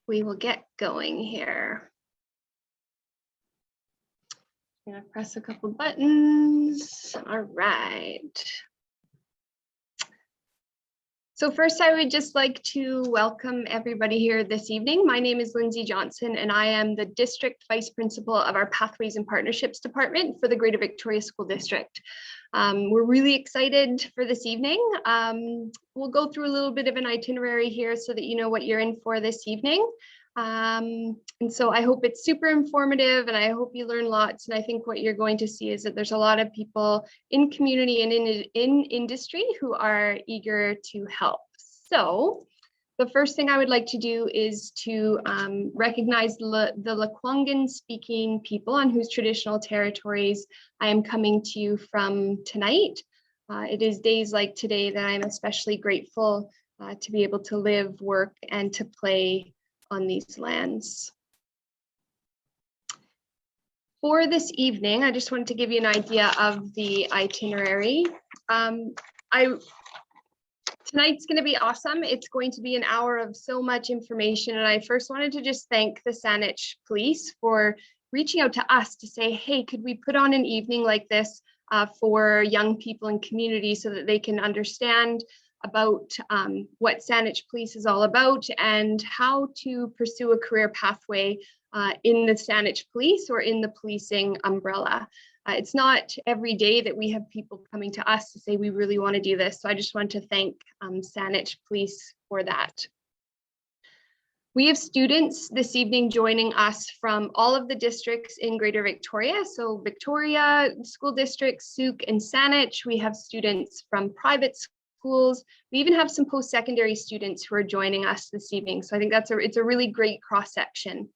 we will get going here. I'm gonna press a couple buttons. All right. So first, I would just like to welcome everybody here this evening. My name is Lindsay Johnson, and I am the District Vice Principal of our Pathways and Partnerships Department for the Greater Victoria School District. We're really excited for this evening. We'll go through a little bit of an itinerary here so that you know what you're in for this evening. And so I hope it's super informative, and I hope you learn lots. And I think what you're going to see is that there's a lot of people in community and in industry who are eager to help. So the first thing I would like to do is to recognize the Lekwungen speaking people on whose traditional territories I am coming to you from tonight. It is days like today that I'm especially grateful to be able to live, work, and to play on these lands. For this evening, I just wanted to give you an idea of the itinerary. Tonight's going to be awesome. It's going to be an hour of so much information, and I first wanted to just thank the Saanich Police for reaching out to us to say, hey, could we put on an evening like this for young people and community so that they can understand about what Saanich Police is all about and how to pursue a career pathway in the Saanich Police or in the policing umbrella. It's not every day that we have people coming to us to say we really want to do this. So I just want to thank Saanich Police for that. We have students this evening joining us from all of the districts in Greater Victoria. So Victoria School District, Sauk, and Saanich. We have students from private schools. We even have some post-secondary students who are joining us this evening. So I think it's a really great cross-section.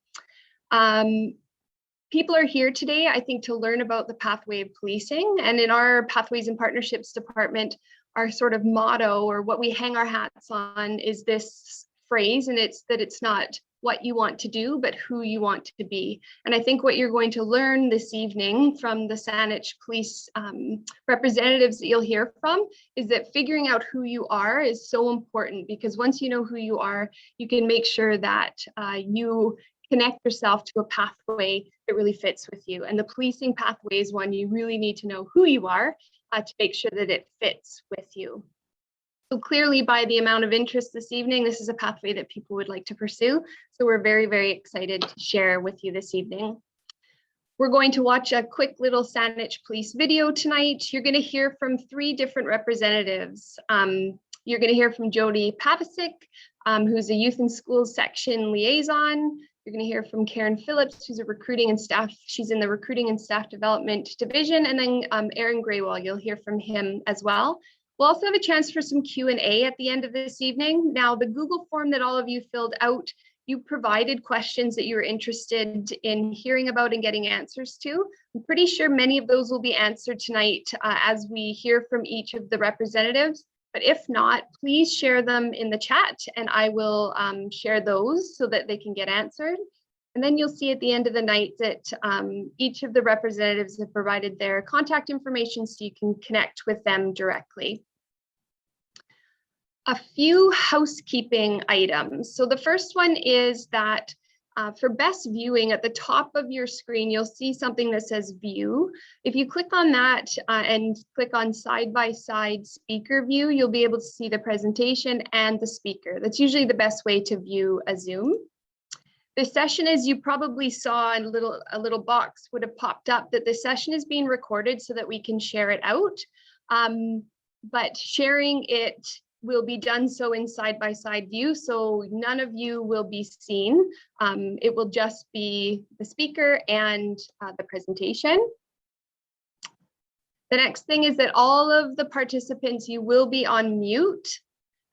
People are here today, I think, to learn about the pathway of policing. And in our Pathways and Partnerships department, our sort of motto, or what we hang our hats on, is this phrase, and it's that it's not what you want to do, but who you want to be. And I think what you're going to learn this evening from the Saanich Police representatives that you'll hear from is that figuring out who you are is so important, because once you know who you are, you can make sure that you connect yourself to a pathway that really fits with you. And the policing pathway is one you really need to know who you are to make sure that it fits with you. So clearly, by the amount of interest this evening, this is a pathway that people would like to pursue. So we're very, very excited to share with you this evening. We're going to watch a quick little Saanich Police video tonight. You're going to hear from 3 different representatives. You're going to hear from Jodie Pavasig, who's a Youth and Schools Section Liaison. You're going to hear from Karen Phillips, who's she's in the Recruiting and Staff Development Division, and then Aaron Graywall, you'll hear from him as well. We'll also have a chance for some Q&A at the end of this evening. Now, the Google form that all of you filled out, you provided questions that you were interested in hearing about and getting answers to. I'm pretty sure many of those will be answered tonight as we hear from each of the representatives. But if not, please share them in the chat, and I will share those so that they can get answered. And then you'll see at the end of the night that each of the representatives have provided their contact information so you can connect with them directly. A few housekeeping items. So the first one is that for best viewing, at the top of your screen, you'll see something that says view. If you click on that and click on side-by-side speaker view, you'll be able to see the presentation and the speaker. That's usually the best way to view a Zoom. The session, as you probably saw, a little box would have popped up that the session is being recorded so that we can share it out. But sharing it will be done so in side-by-side view, so none of you will be seen. It will just be the speaker and the presentation. The next thing is that all of the participants, you will be on mute,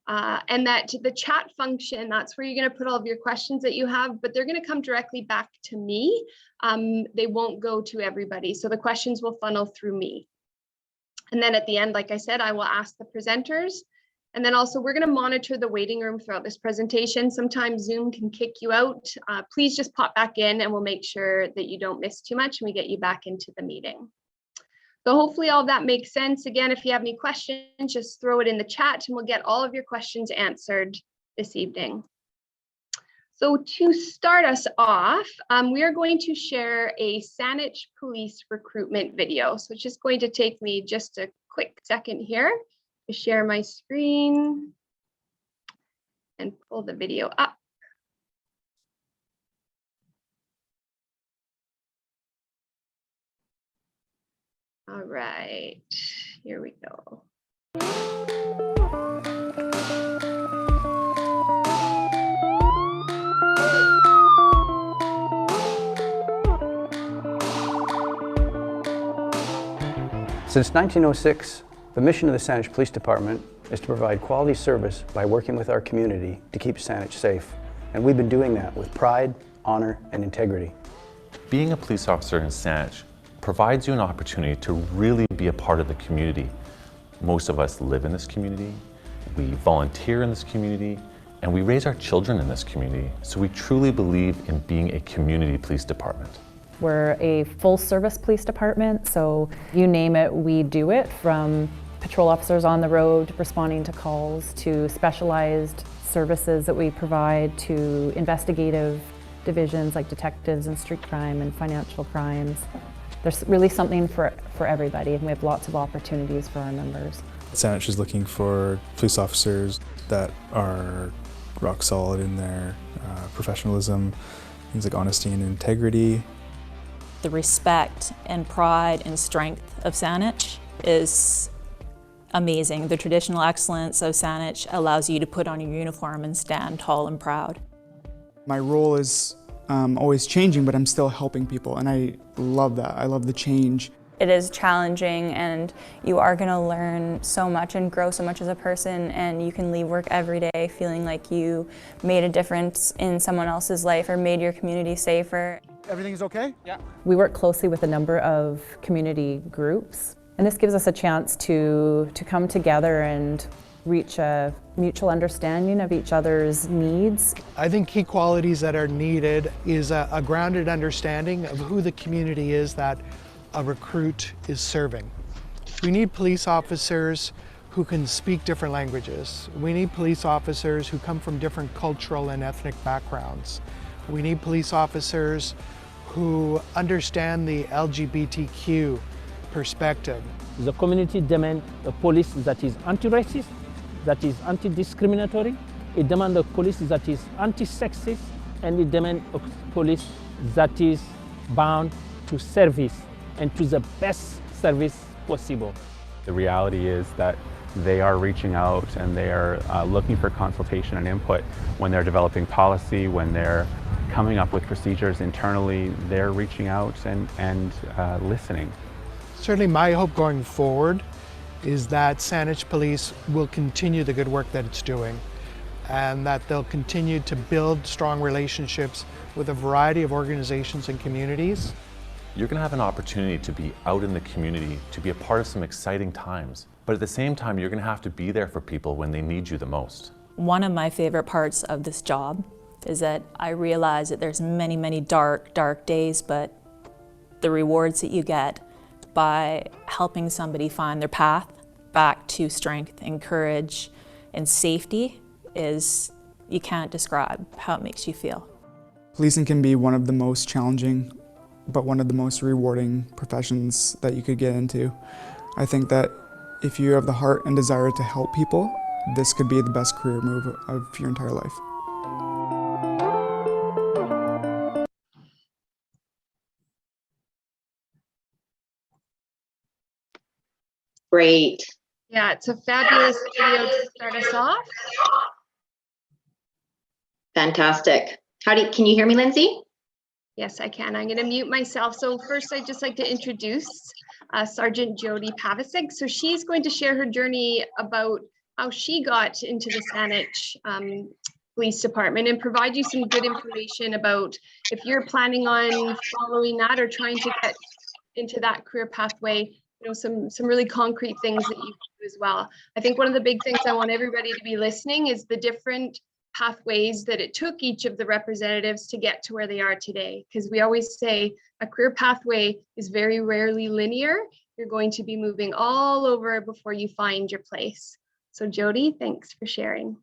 and that the chat function, that's where you're going to put all of your questions that you have, but they're going to come directly back to me. They won't go to everybody, so the questions will funnel through me. And then at the end, like I said, I will ask the presenters. And then also we're going to monitor the waiting room throughout this presentation. Sometimes Zoom can kick you out. Please just pop back in and we'll make sure that you don't miss too much and we get you back into the meeting. So hopefully all that makes sense. Again, if you have any questions, just throw it in the chat and we'll get all of your questions answered this evening. So to start us off, we are going to share a Saanich police recruitment video. So it's just going to take me just a quick second here to share my screen and pull the video up. All right, here we go. Since 1906, the mission of the Saanich Police Department is to provide quality service by working with our community to keep Saanich safe. And we've been doing that with pride, honor, and integrity. Being a police officer in Saanich provides you an opportunity to really be a part of the community. Most of us live in this community, we volunteer in this community, and we raise our children in this community. So we truly believe in being a community police department. We're a full-service police department, so you name it, we do it, from patrol officers on the road responding to calls to specialized services that we provide to investigative divisions like detectives and street crime and financial crimes. There's really something for everybody, and we have lots of opportunities for our members. Saanich is looking for police officers that are rock solid in their professionalism, things like honesty and integrity. The respect and pride and strength of Saanich is amazing. The traditional excellence of Saanich allows you to put on your uniform and stand tall and proud. My role is always changing, but I'm still helping people, and I love that. I love the change. It is challenging, and you are going to learn so much and grow so much as a person, and you can leave work every day feeling like you made a difference in someone else's life or made your community safer. Everything's okay? Yeah. We work closely with a number of community groups, and this gives us a chance to come together and reach a mutual understanding of each other's needs. I think key qualities that are needed is a grounded understanding of who the community is that a recruit is serving. We need police officers who can speak different languages. We need police officers who come from different cultural and ethnic backgrounds. We need police officers who understand the LGBTQ perspective. The community demands a police that is anti-racist, that is anti-discriminatory. It demands a police that is anti-sexist, and it demands a police that is bound to service and to the best service possible. The reality is that they are reaching out and they are looking for consultation and input when they're developing policy, when they're coming up with procedures internally. They're reaching out and listening. Certainly my hope going forward is that Saanich Police will continue the good work that it's doing, and that they'll continue to build strong relationships with a variety of organizations and communities. You're going to have an opportunity to be out in the community, to be a part of some exciting times. But at the same time, you're going to have to be there for people when they need you the most. One of my favorite parts of this job is that I realize that there's many, many dark days, but the rewards that you get by helping somebody find their path back to strength and courage and safety is, you can't describe how it makes you feel. Policing can be one of the most challenging, but one of the most rewarding professions that you could get into. I think that if you have the heart and desire to help people, this could be the best career move of your entire life. Great. Yeah, it's a fabulous video to start us off. Fantastic. Can you hear me, Lindsay? Yes, I can. I'm going to mute myself. So first, I'd just like to introduce Sergeant Jodie Pavasig. So she's going to share her journey about how she got into the Saanich Police Department and provide you some good information about if you're planning on following that or trying to get into that career pathway, you know, some really concrete things that you can do as well. I think one of the big things I want everybody to be listening is the different pathways that it took each of the representatives to get to where they are today. Because we always say a career pathway is very rarely linear. You're going to be moving all over before you find your place. So Jodie, thanks for sharing.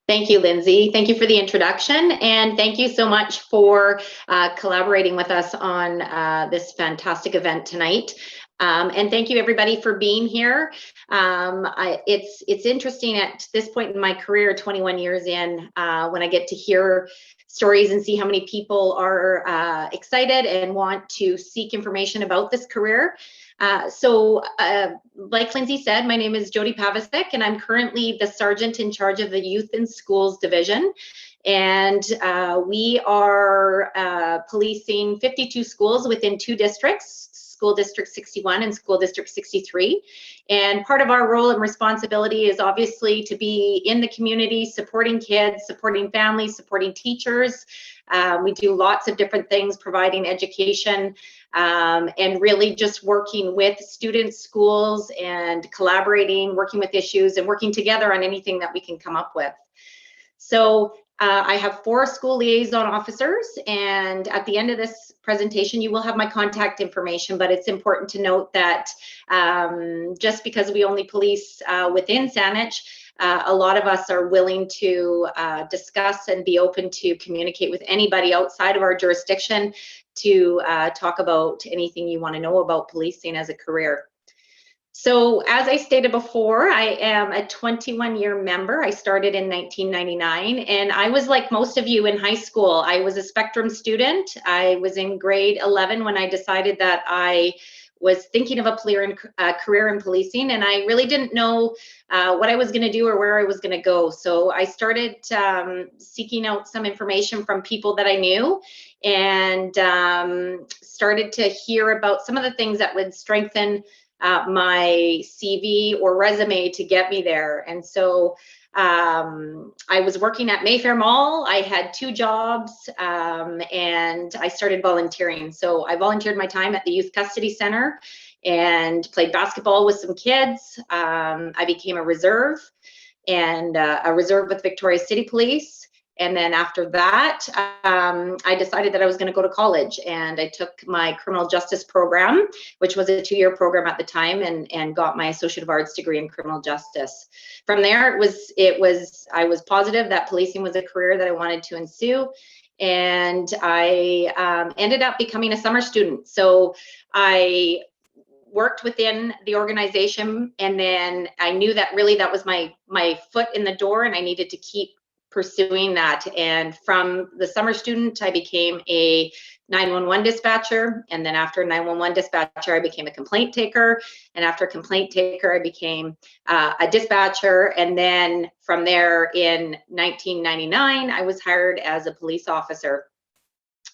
Thank you, Lindsay. Thank you for the introduction, and thank you so much for collaborating with us on this fantastic event tonight. And thank you everybody for being here. It's interesting at this point in my career, 21 years in, when I get to hear stories and see how many people are excited and want to seek information about this career. Like Lindsay said, my name is Jodie Pavasig, and I'm currently the sergeant in charge of the Youth and Schools Division. And we are policing 52 schools within 2 districts, School District 61 and School District 63. And part of our role and responsibility is obviously to be in the community, supporting kids, supporting families, supporting teachers. We do lots of different things, providing education, and really just working with students, schools, and collaborating, working with issues, and working together on anything that we can come up with. So I have 4 school liaison officers, and at the end of this presentation, you will have my contact information, but it's important to note that just because we only police within Saanich, a lot of us are willing to discuss and be open to communicate with anybody outside of our jurisdiction to talk about anything you want to know about policing as a career. So as I stated before, I am a 21-year member. I started in 1999, and I was like most of you in high school. I was a spectrum student. I was in grade 11 when I decided that I was thinking of a career in policing, and I really didn't know what I was going to do or where I was going to go. So I started seeking out some information from people that I knew, and started to hear about some of the things that would strengthen my CV or resume to get me there. And so I was working at Mayfair Mall. I had 2 jobs, and I started volunteering. So I volunteered my time at the Youth Custody Center and played basketball with some kids. I became a reserve, and a reserve with Victoria City Police. And then after that, I decided that I was going to go to college, and I took my criminal justice program, which was a 2-year program at the time, and got my Associate of Arts degree in criminal justice. From there, I was positive that policing was a career that I wanted to pursue, and I ended up becoming a summer student. So I worked within the organization, and then I knew that really that was my foot in the door, and I needed to keep pursuing that. And from the summer student, I became a 911 dispatcher, and then after 911 dispatcher, I became a complaint taker, and after complaint taker, I became a dispatcher. And then from there, in 1999, I was hired as a police officer.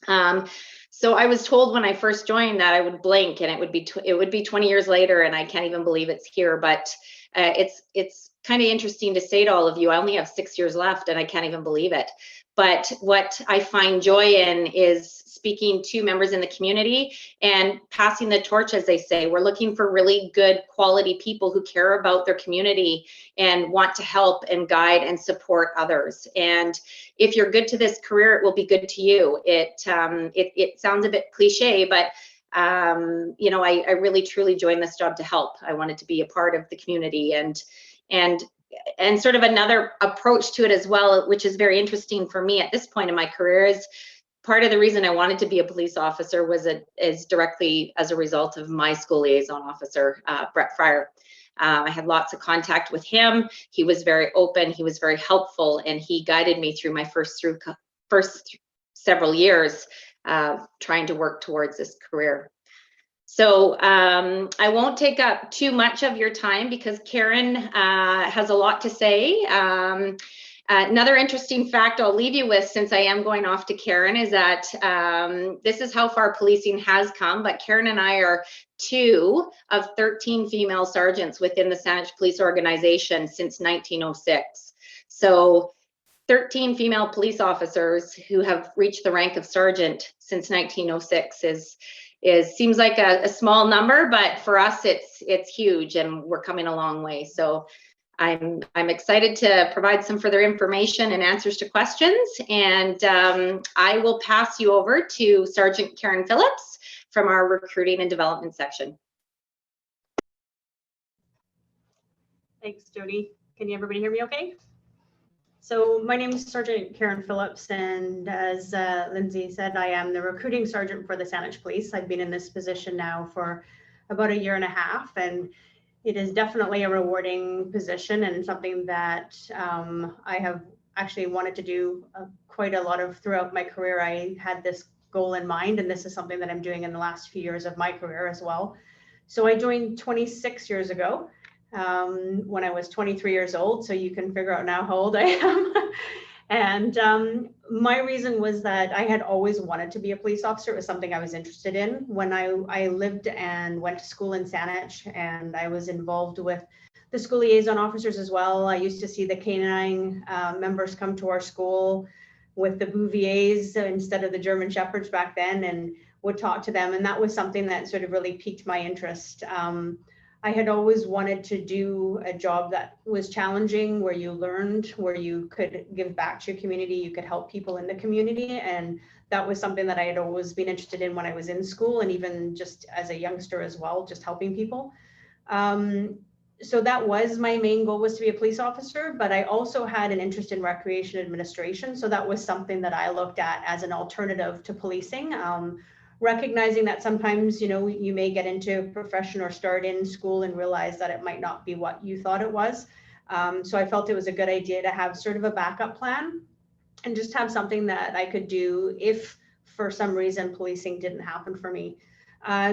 So I was told when I first joined that I would blink, and it would be 20 years later, and I can't even believe it's here. But it's kind of interesting to say to all of you, I only have 6 years left, and I can't even believe it. But what I find joy in is speaking to members in the community and passing the torch, as they say. We're looking for really good quality people who care about their community and want to help and guide and support others. And if you're good to this career, it will be good to you. It sounds a bit cliche, but you know, I really truly joined this job to help. I wanted to be a part of the community, and sort of another approach to it as well, which is very interesting for me at this point in my career, is part of the reason I wanted to be a police officer is directly as a result of my school liaison officer, Brett Fryer. I had lots of contact with him. He was very open, he was very helpful, and he guided me through my first several years trying to work towards this career. So I won't take up too much of your time because Karen has a lot to say. Another interesting fact I'll leave you with, since I am going off to Karen, is that this is how far policing has come, but Karen and I are 2 of 13 female sergeants within the Saanich Police Organization since 1906. So 13 female police officers who have reached the rank of sergeant since 1906 seems like a small number, but for us it's huge, and we're coming a long way. So I'm excited to provide some further information and answers to questions, and I will pass you over to Sergeant Karen Phillips from our recruiting and development section. Thanks, Jodie. Can everybody hear me okay? So my name is Sergeant Karen Phillips, and as Lindsay said, I am the recruiting sergeant for the Saanich Police. I've been in this position now for about 1.5 years, and it is definitely a rewarding position and something that I have actually wanted to do quite a lot of throughout my career. I had this goal in mind, and this is something that I'm doing in the last few years of my career as well. So I joined 26 years ago. When I was 23 years old, so you can figure out now how old I am. And my reason was that I had always wanted to be a police officer. It was something I was interested in. When I lived and went to school in Saanich, and I was involved with the school liaison officers as well. I used to see the canine members come to our school with the Bouviers instead of the German Shepherds back then, and would talk to them. And that was something that sort of really piqued my interest. I had always wanted to do a job that was challenging, where you learned, where you could give back to your community, you could help people in the community. And that was something that I had always been interested in when I was in school, and even just as a youngster as well, just helping people. So that was my main goal, was to be a police officer, but I also had an interest in recreation administration. So that was something that I looked at as an alternative to policing. Recognizing that sometimes, you know, you may get into a profession or start in school and realize that it might not be what you thought it was. So I felt it was a good idea to have sort of a backup plan and just have something that I could do if for some reason policing didn't happen for me.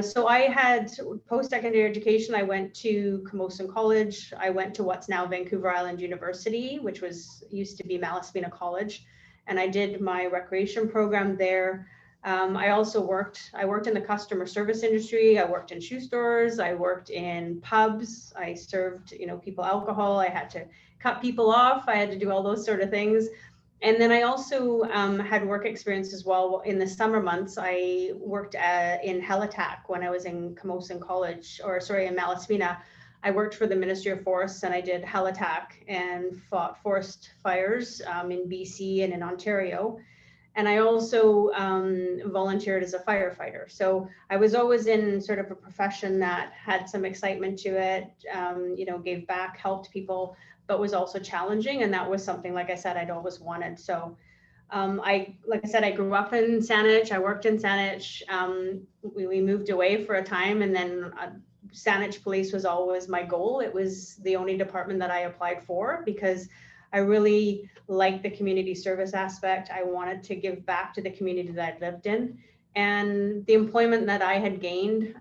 So I had post-secondary education. I went to Camosun College. I went to what's now Vancouver Island University, which used to be Malaspina College. And I did my recreation program there. I also worked in the customer service industry. I worked in shoe stores. I worked in pubs. I served, you know, people alcohol. I had to cut people off. I had to do all those sort of things. And then I also had work experience as well. In the summer months, I worked in Helitack when I was in Camosun College, in Malaspina. I worked for the Ministry of Forests, and I did Helitack and fought forest fires in BC and in Ontario. And I also volunteered as a firefighter. So I was always in sort of a profession that had some excitement to it, you know, gave back, helped people, but was also challenging. And that was something, like I said, I'd always wanted. So like I said, I grew up in Saanich. I worked in Saanich. We moved away for a time, and then Saanich Police was always my goal. It was the only department that I applied for because I really liked the community service aspect. I wanted to give back to the community that I lived in. And the employment that I had gained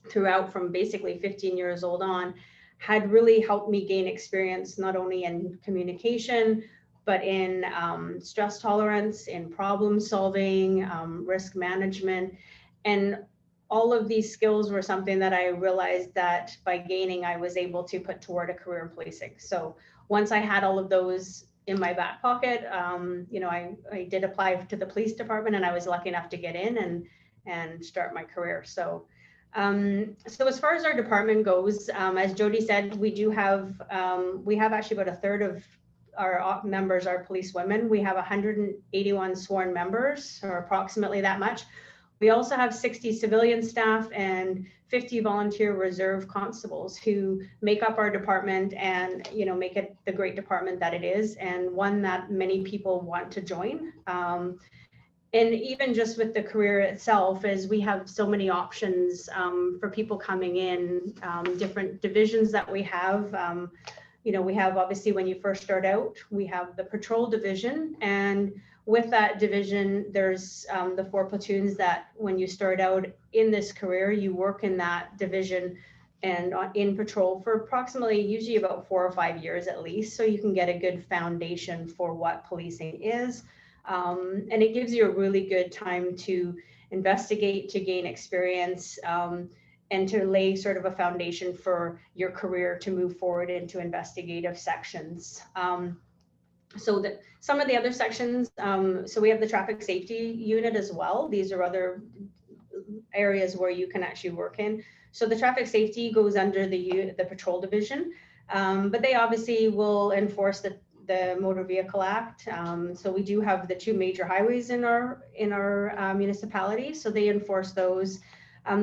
throughout from basically 15 years old on had really helped me gain experience, not only in communication, but in stress tolerance, in problem solving, risk management. And all of these skills were something that I realized that by gaining, I was able to put toward a career in policing. So once I had all of those in my back pocket, you know, I did apply to the police department, and I was lucky enough to get in and start my career. So, so as far as our department goes, as Jodie said, we have actually about 1/3 of our members are police women. We have 181 sworn members, or approximately that much. We also have 60 civilian staff and 50 volunteer reserve constables who make up our department and, you know, make it the great department that it is, and one that many people want to join. And even just with the career itself, is we have so many options for people coming in, different divisions that we have. You know, we have, obviously, when you first start out, we have the patrol division, and with that division, there's the 4 platoons that when you start out in this career, you work in that division and in patrol for approximately, usually about 4 or 5 years at least, so you can get a good foundation for what policing is. And it gives you a really good time to investigate, to gain experience, and to lay sort of a foundation for your career to move forward into investigative sections. So that some of the other sections, so we have the traffic safety unit as well. These are other areas where you can actually work in. So the traffic safety goes under the patrol division, but they obviously will enforce the Motor Vehicle Act. So we do have the 2 major highways in our municipality, so they enforce those.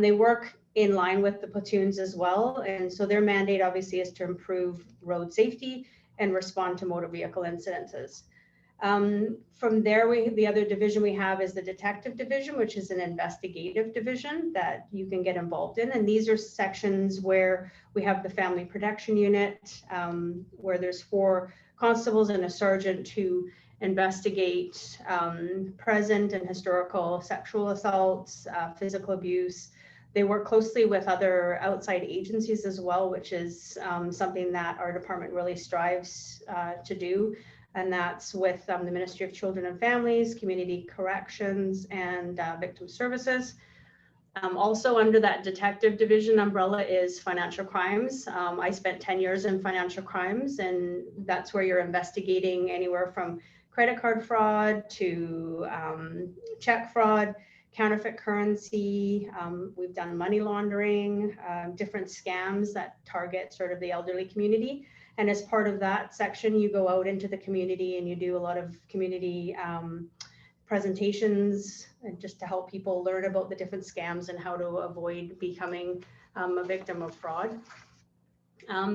They work in line with the platoons as well, and so their mandate obviously is to improve road safety and respond to motor vehicle incidences. From there, the other division we have is the detective division, which is an investigative division that you can get involved in. And these are sections where we have the family protection unit, where there's 4 constables and a sergeant who investigate present and historical sexual assaults, physical abuse. They work closely with other outside agencies as well, which is something that our department really strives to do. And that's with the Ministry of Children and Families, Community Corrections, and Victim Services. Also under that detective division umbrella is financial crimes. I spent 10 years in financial crimes, and that's where you're investigating anywhere from credit card fraud to check fraud, counterfeit currency. We've done money laundering, different scams that target sort of the elderly community. And as part of that section, you go out into the community and you do a lot of community presentations, and just to help people learn about the different scams and how to avoid becoming a victim of fraud.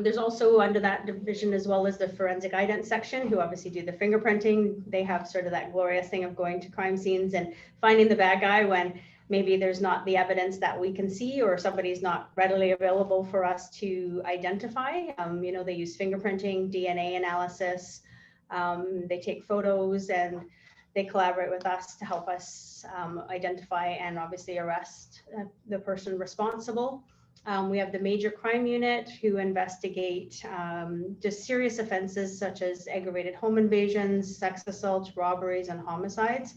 There's also under that division, as well as the forensic evidence section, who obviously do the fingerprinting. They have sort of that glorious thing of going to crime scenes and finding the bad guy when maybe there's not the evidence that we can see, or somebody's not readily available for us to identify. You know, they use fingerprinting, DNA analysis. They take photos, and they collaborate with us to help us identify and obviously arrest the person responsible. We have the major crime unit, who investigate just serious offenses such as aggravated home invasions, sex assaults, robberies, and homicides.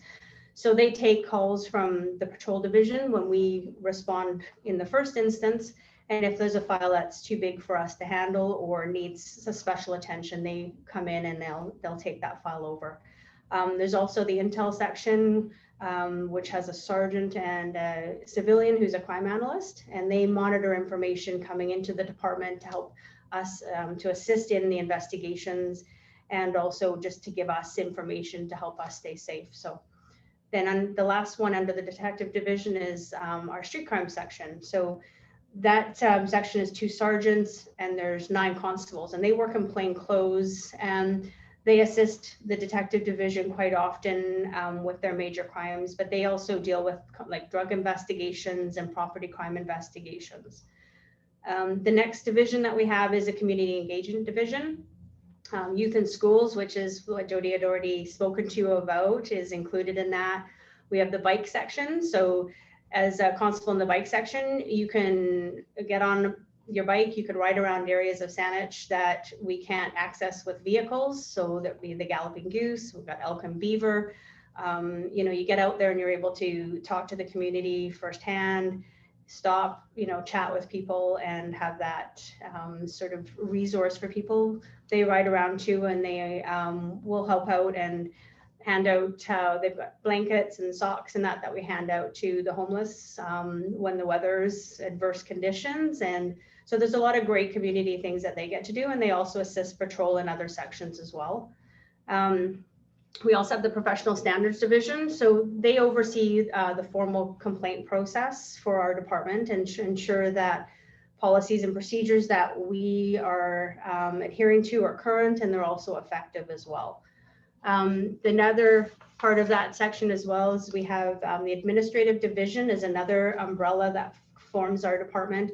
So they take calls from the patrol division when we respond in the first instance. And if there's a file that's too big for us to handle or needs a special attention, they come in and they'll take that file over. There's also the intel section, which has a sergeant and a civilian who's a crime analyst, and they monitor information coming into the department to help us to assist in the investigations, and also just to give us information to help us stay safe. So then the last one under the detective division is our street crime section. So that section is 2 sergeants and there's 9 constables, and they work in plain clothes, and they assist the detective division quite often with their major crimes, but they also deal with like drug investigations and property crime investigations. The next division that we have is a community engagement division. Youth in schools, which is what Jodie had already spoken to you about, is included in that. We have the bike section. So as a constable in the bike section, you can get on your bike, you could ride around areas of Saanich that we can't access with vehicles. So that would be the Galloping Goose, we've got elk and beaver. You know, you get out there and you're able to talk to the community firsthand, stop, you know, chat with people, and have that sort of resource for people. They ride around too, and they will help out and hand out, they've got blankets and socks and that we hand out to the homeless when the weather's adverse conditions. And so there's a lot of great community things that they get to do, and they also assist patrol in other sections as well. We also have the professional standards division. So they oversee the formal complaint process for our department and ensure that policies and procedures that we are adhering to are current, and they're also effective as well. Another part of that section as well is we have the administrative division is another umbrella that forms our department.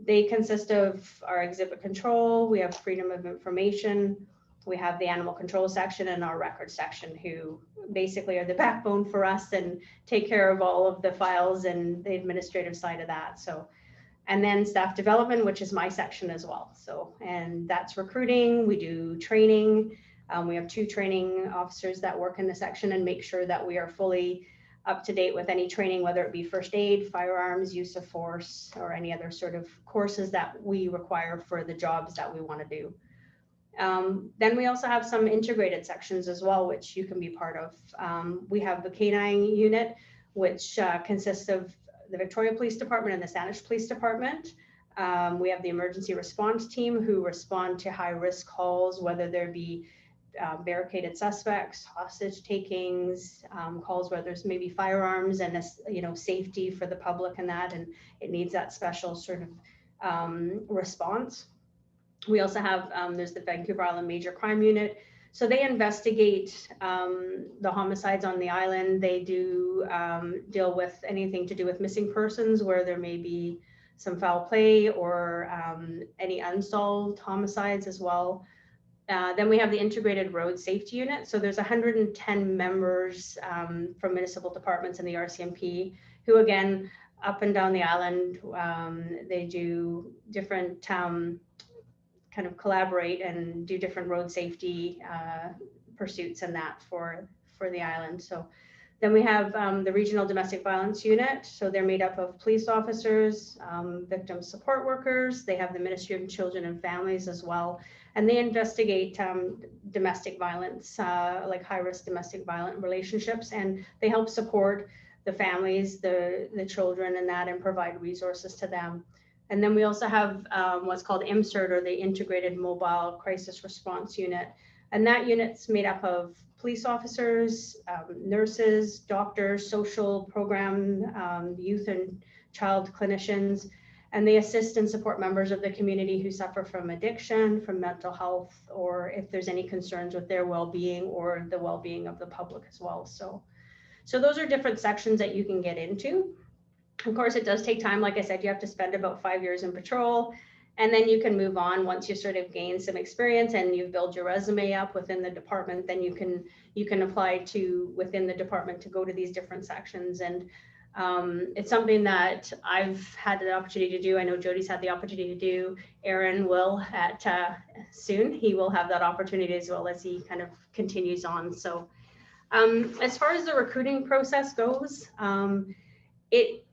They consist of our exhibit control, we have freedom of information, we have the animal control section, and our records section, who basically are the backbone for us and take care of all of the files and the administrative side of that. So, and then staff development, which is my section as well. So, and that's recruiting, we do training. We have 2 training officers that work in the section and make sure that we are fully up to date with any training, whether it be first aid, firearms, use of force, or any other sort of courses that we require for the jobs that we want to do. Then we also have some integrated sections as well, which you can be part of. We have the Canine Unit, which consists of the Victoria Police Department and the Saanich Police Department. We have the emergency response team who respond to high-risk calls, whether there be barricaded suspects, hostage takings, calls where there's maybe firearms and safety for the public and that, and it needs that special sort of response. We also have, there's the Vancouver Island Major Crime Unit. So they investigate the homicides on the island. They do deal with anything to do with missing persons where there may be some foul play or any unsolved homicides as well. Then we have the Integrated Road Safety Unit. So there's 110 members from municipal departments in the RCMP who, again, up and down the island, they do different kind of collaborate and do different road safety pursuits and that for the island. So then we have the Regional Domestic Violence Unit. So they're made up of police officers, victim support workers. They have the Ministry of Children and Families as well. And they investigate domestic violence, like high-risk domestic violent relationships. And they help support the families, the children and that, and provide resources to them. And then we also have what's called IMCIRT, or the Integrated Mobile Crisis Response Unit. And that unit's made up of police officers, nurses, doctors, social program, youth and child clinicians, and they assist and support members of the community who suffer from addiction, from mental health, or if there's any concerns with their well-being or the well-being of the public as well. So those are different sections that you can get into. Of course, it does take time. Like I said, you have to spend about 5 years in patrol, and then you can move on once you sort of gain some experience and you've built your resume up within the department. Then you can apply to within the department to go to these different sections. And it's something that I've had the opportunity to do. I know Jodie's had the opportunity to do. Aaron will at soon. He will have that opportunity as well as he kind of continues on. So as far as the recruiting process goes,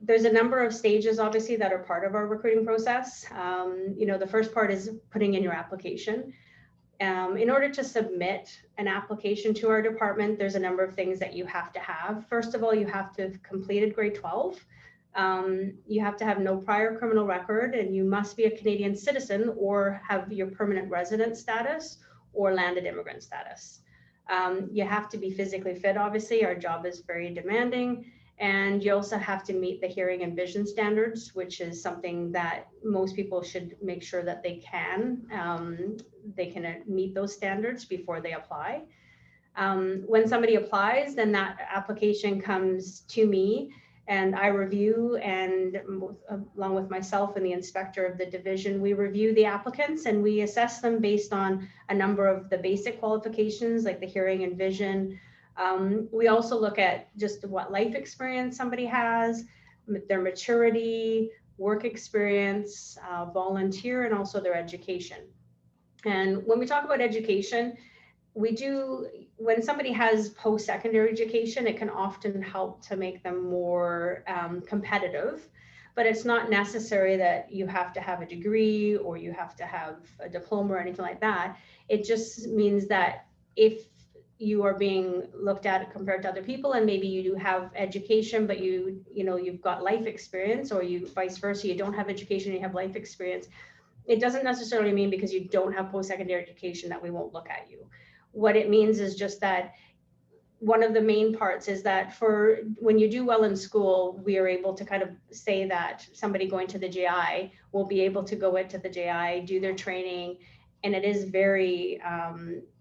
there's a number of stages, obviously, that are part of our recruiting process. The first part is putting in your application. In order to submit an application to our department, there's a number of things that you have to have. First of all, you have to have completed grade 12. You have to have no prior criminal record, and you must be a Canadian citizen or have your permanent resident status or landed immigrant status. You have to be physically fit, obviously. Our job is very demanding. And you also have to meet the hearing and vision standards, which is something that most people should make sure that they can meet those standards before they apply. When somebody applies, then that application comes to me and I review, and along with myself and the inspector of the division, we review the applicants and we assess them based on a number of the basic qualifications like the hearing and vision. We also look at just what life experience somebody has, their maturity, work experience, volunteer, and also their education. And when we talk about education, when somebody has post-secondary education, it can often help to make them more competitive, but it's not necessary that you have to have a degree or you have to have a diploma or anything like that. It just means that if you are being looked at compared to other people, and maybe you do have education, but you've got life experience, or you vice versa, you don't have education, you have life experience. It doesn't necessarily mean because you don't have post-secondary education that we won't look at you. What it means is just that one of the main parts is that when you do well in school, we are able to kind of say that somebody going to the JI will be able to go into the JI, do their training, and it is very,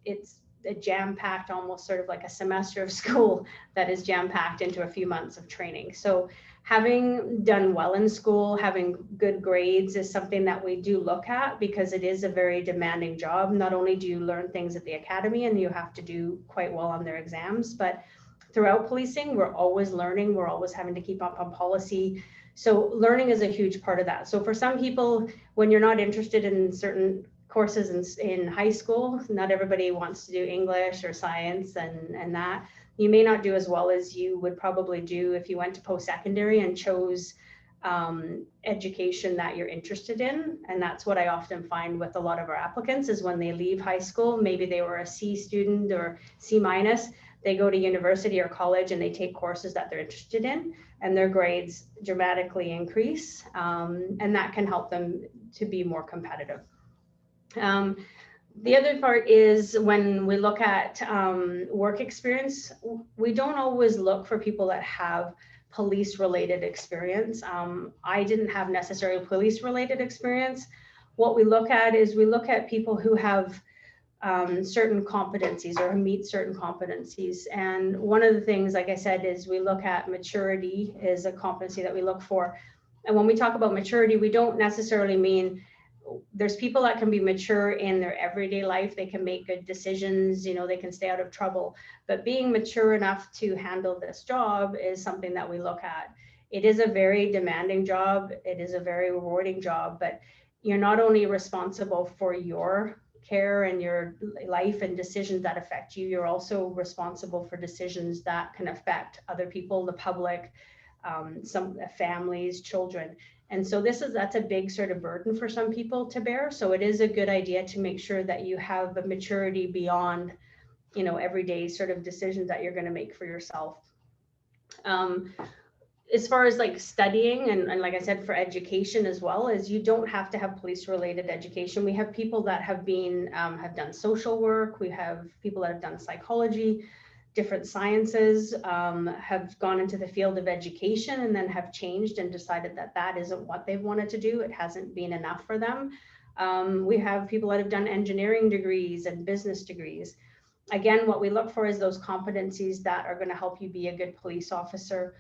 it's a jam-packed, almost sort of like a semester of school that is jam-packed into a few months of training. So having done well in school, having good grades is something that we do look at because it is a very demanding job. Not only do you learn things at the academy and you have to do quite well on their exams, but throughout policing, we're always learning. We're always having to keep up on policy. So learning is a huge part of that. So for some people, when you're not interested in certain courses in high school, not everybody wants to do English or science and that. You may not do as well as you would probably do if you went to post-secondary and chose education that you're interested in. And that's what I often find with a lot of our applicants is when they leave high school, maybe they were a C student or C-, they go to university or college and they take courses that they're interested in, and their grades dramatically increase. And that can help them to be more competitive. The other part is when we look at work experience, we don't always look for people that have police related experience. I didn't have necessarily police related experience. what we look at is we look at people who have certain competencies or meet certain competencies. And one of the things, like I said, is we look at maturity is a competency that we look for. And when we talk about maturity, we don't necessarily mean there's people that can be mature in their everyday life. They can make good decisions, you know, they can stay out of trouble. But being mature enough to handle this job is something that we look at. It is a very demanding job. It is a very rewarding job, but you're not only responsible for your care and your life and decisions that affect you, you're also responsible for decisions that can affect other people, the public, some families, children. And so that's a big sort of burden for some people to bear. So it is a good idea to make sure that you have a maturity beyond, you know, everyday sort of decisions that you're going to make for yourself. As far as like studying and like I said, for education as well, is you don't have to have police related education. We have people that have been, have done social work. We have people that have done psychology, different sciences, have gone into the field of education and then have changed and decided that that isn't what they've wanted to do. It hasn't been enough for them. We have people that have done engineering degrees and business degrees. Again, what we look for is those competencies that are going to help you be a good police officer.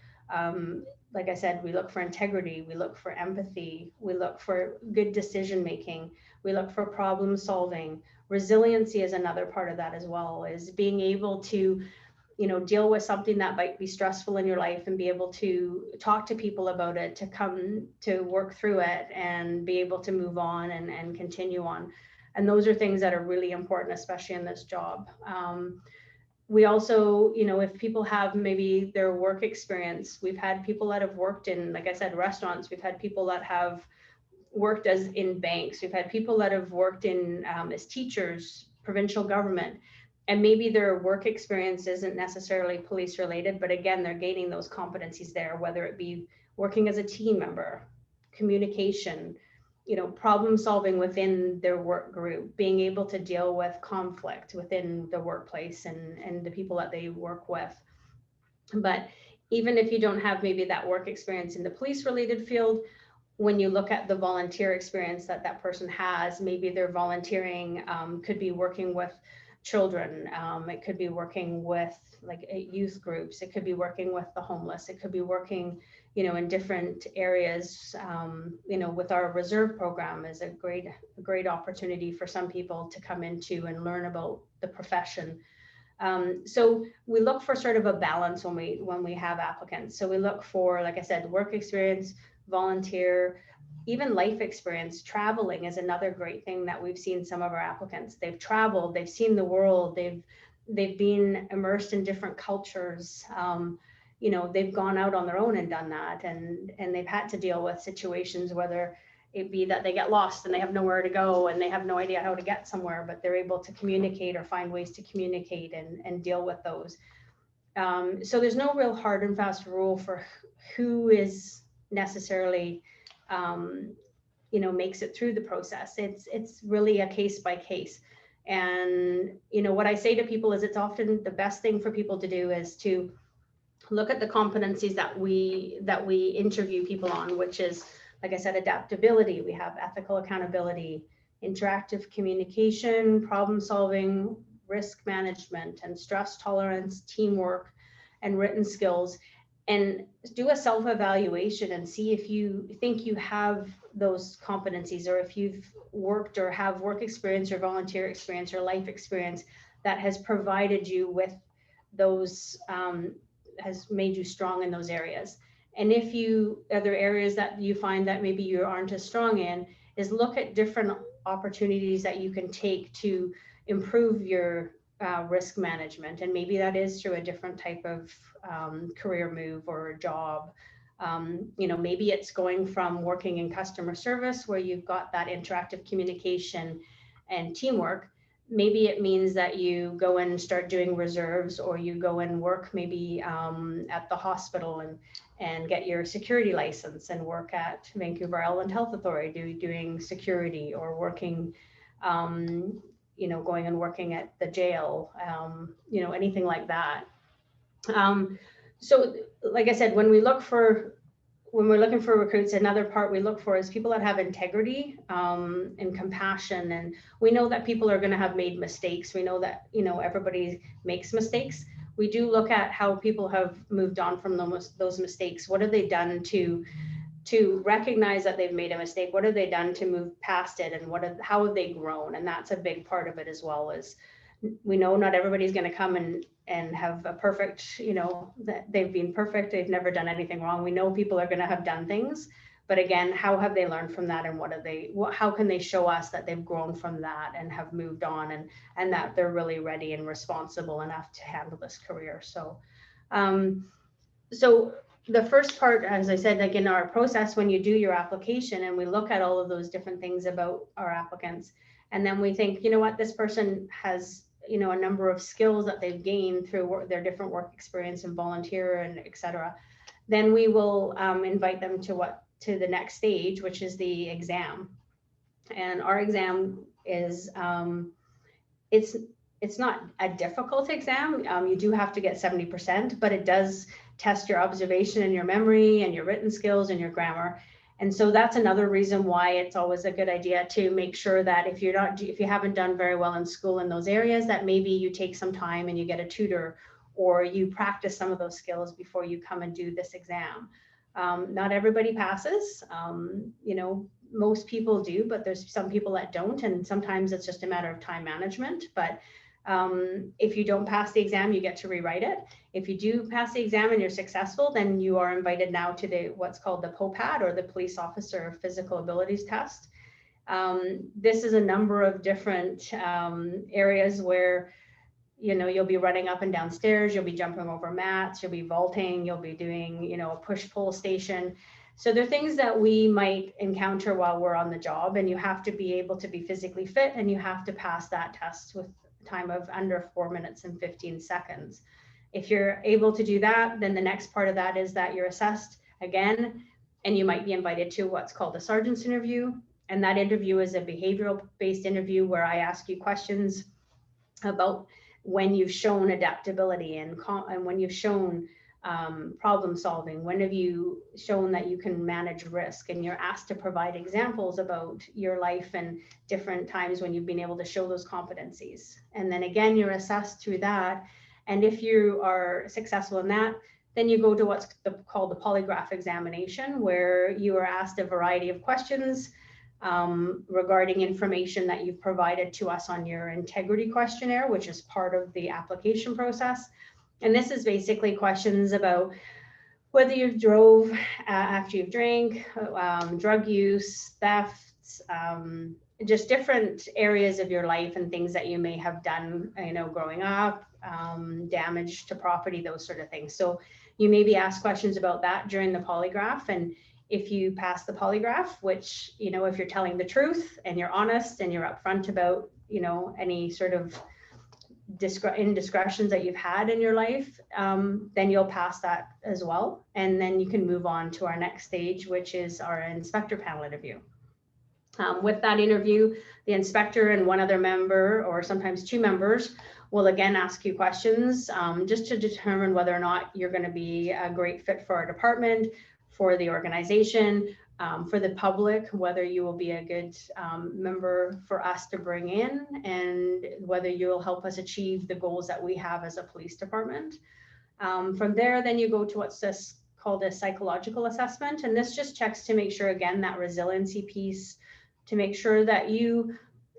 Like I said, we look for integrity, we look for empathy, we look for good decision making, we look for problem solving. Resiliency is another part of that as well, is being able to, you know, deal with something that might be stressful in your life and be able to talk to people about it, to come to work through it and be able to move on and continue on. And those are things that are really important, especially in this job. We also, you know, if people have maybe their work experience, we've had people that have worked in, like I said, restaurants, we've had people that have worked as in banks, we've had people that have worked in as teachers, provincial government, and maybe their work experience isn't necessarily police related, but again, they're gaining those competencies there, whether it be working as a team member, communication, you know, problem solving within their work group, being able to deal with conflict within the workplace and the people that they work with. But even if you don't have maybe that work experience in the police related field, when you look at the volunteer experience that that person has, maybe their volunteering could be working with children, it could be working with like youth groups, it could be working with the homeless, it could be working, you know, in different areas. You know, with our reserve program is a great opportunity for some people to come into and learn about the profession. So we look for sort of a balance when we have applicants. So we look for, like I said, work experience, volunteer, even life experience. Traveling is another great thing that we've seen some of our applicants. They've traveled, they've seen the world, they've been immersed in different cultures. You know, they've gone out on their own and done that, and they've had to deal with situations, whether it be that they get lost and they have nowhere to go and they have no idea how to get somewhere, but they're able to communicate or find ways to communicate and deal with those. So there's no real hard and fast rule for who is necessarily, you know, makes it through the process. It's really a case by case. And, you know, what I say to people is it's often the best thing for people to do is to look at the competencies that we interview people on, which is, like I said, adaptability. We have ethical accountability, interactive communication, problem solving, risk management, and stress tolerance, teamwork, and written skills. And do a self-evaluation and see if you think you have those competencies, or if you've worked or have work experience or volunteer experience or life experience that has provided you with those, has made you strong in those areas. And if you, other areas that you find that maybe you aren't as strong in, is look at different opportunities that you can take to improve your risk management. And maybe that is through a different type of career move or job. You know, maybe it's going from working in customer service where you've got that interactive communication and teamwork. Maybe it means that you go and start doing reserves, or you go and work maybe at the hospital and get your security license and work at Vancouver Island Health Authority doing security, or working, you know, going and working at the jail, you know, anything like that. So like I said, when we look for when we're looking for recruits, another part we look for is people that have integrity and compassion. And we know that people are going to have made mistakes. We know that, you know, everybody makes mistakes. We do look at how people have moved on from those mistakes. What have they done to recognize that they've made a mistake? What have they done to move past it? And how have they grown? And that's a big part of it as well. Is we know not everybody's going to come and have a perfect, you know, that they've been perfect, they've never done anything wrong. We know people are going to have done things, but again, how have they learned from that, and how can they show us that they've grown from that and have moved on, and that they're really ready and responsible enough to handle this career. So so the first part, as I said, like in our process, when you do your application and we look at all of those different things about our applicants, and then we think, you know what, this person has, you know, a number of skills that they've gained through their different work experience and volunteer and etc. Then we will invite them to the next stage, which is the exam. And our exam is it's not a difficult exam. You do have to get 70%, but it does test your observation and your memory and your written skills and your grammar. And so that's another reason why it's always a good idea to make sure that if you haven't done very well in school in those areas, that maybe you take some time and you get a tutor, or you practice some of those skills before you come and do this exam. Not everybody passes, you know, most people do, but there's some people that don't. And sometimes it's just a matter of time management. But if you don't pass the exam, you get to rewrite it. If you do pass the exam and you're successful, then you are invited now to what's called the POPAT, or the Police Officer Physical Abilities Test. This is a number of different areas where, you know, you'll be running up and down stairs, you'll be jumping over mats, you'll be vaulting, you'll be doing, you know, a push-pull station. So there are things that we might encounter while we're on the job, and you have to be able to be physically fit, and you have to pass that test with a time of under 4 minutes and 15 seconds. If you're able to do that, then the next part of that is that you're assessed again, and you might be invited to what's called a sergeant's interview. And that interview is a behavioral-based interview where I ask you questions about when you've shown adaptability and when you've shown problem solving, when have you shown that you can manage risk, and you're asked to provide examples about your life and different times when you've been able to show those competencies. And then again, you're assessed through that. And if you are successful in that, then you go to what's called the Polygraph Examination, where you are asked a variety of questions regarding information that you've provided to us on your integrity questionnaire, which is part of the application process. And this is basically questions about whether you've drove after you've drank, drug use, thefts, just different areas of your life and things that you may have done, you know, growing up, damage to property, those sort of things. So you may be asked questions about that during the polygraph. And if you pass the polygraph, which, you know, if you're telling the truth and you're honest and you're upfront about, you know, any sort of indiscretions that you've had in your life, then you'll pass that as well. And then you can move on to our next stage, which is our inspector panel interview. With that interview, the inspector and one other member, or sometimes two members, will again ask you questions just to determine whether or not you're going to be a great fit for our department, for the organization, for the public, whether you will be a good member for us to bring in, and whether you'll help us achieve the goals that we have as a police department. From there, then you go to what's called a psychological assessment. And this just checks to make sure, again, that resiliency piece, to make sure that you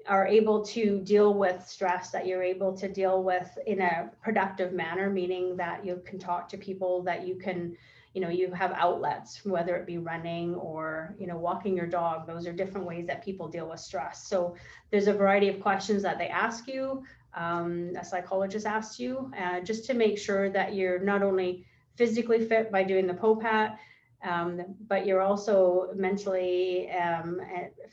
are able to deal with stress, that you're able to deal with in a productive manner, meaning that you can talk to people, that you can, you know, you have outlets, whether it be running or, you know, walking your dog. Those are different ways that people deal with stress. So there's a variety of questions that they ask you, a psychologist asks you, just to make sure that you're not only physically fit by doing the POPAT, but you're also mentally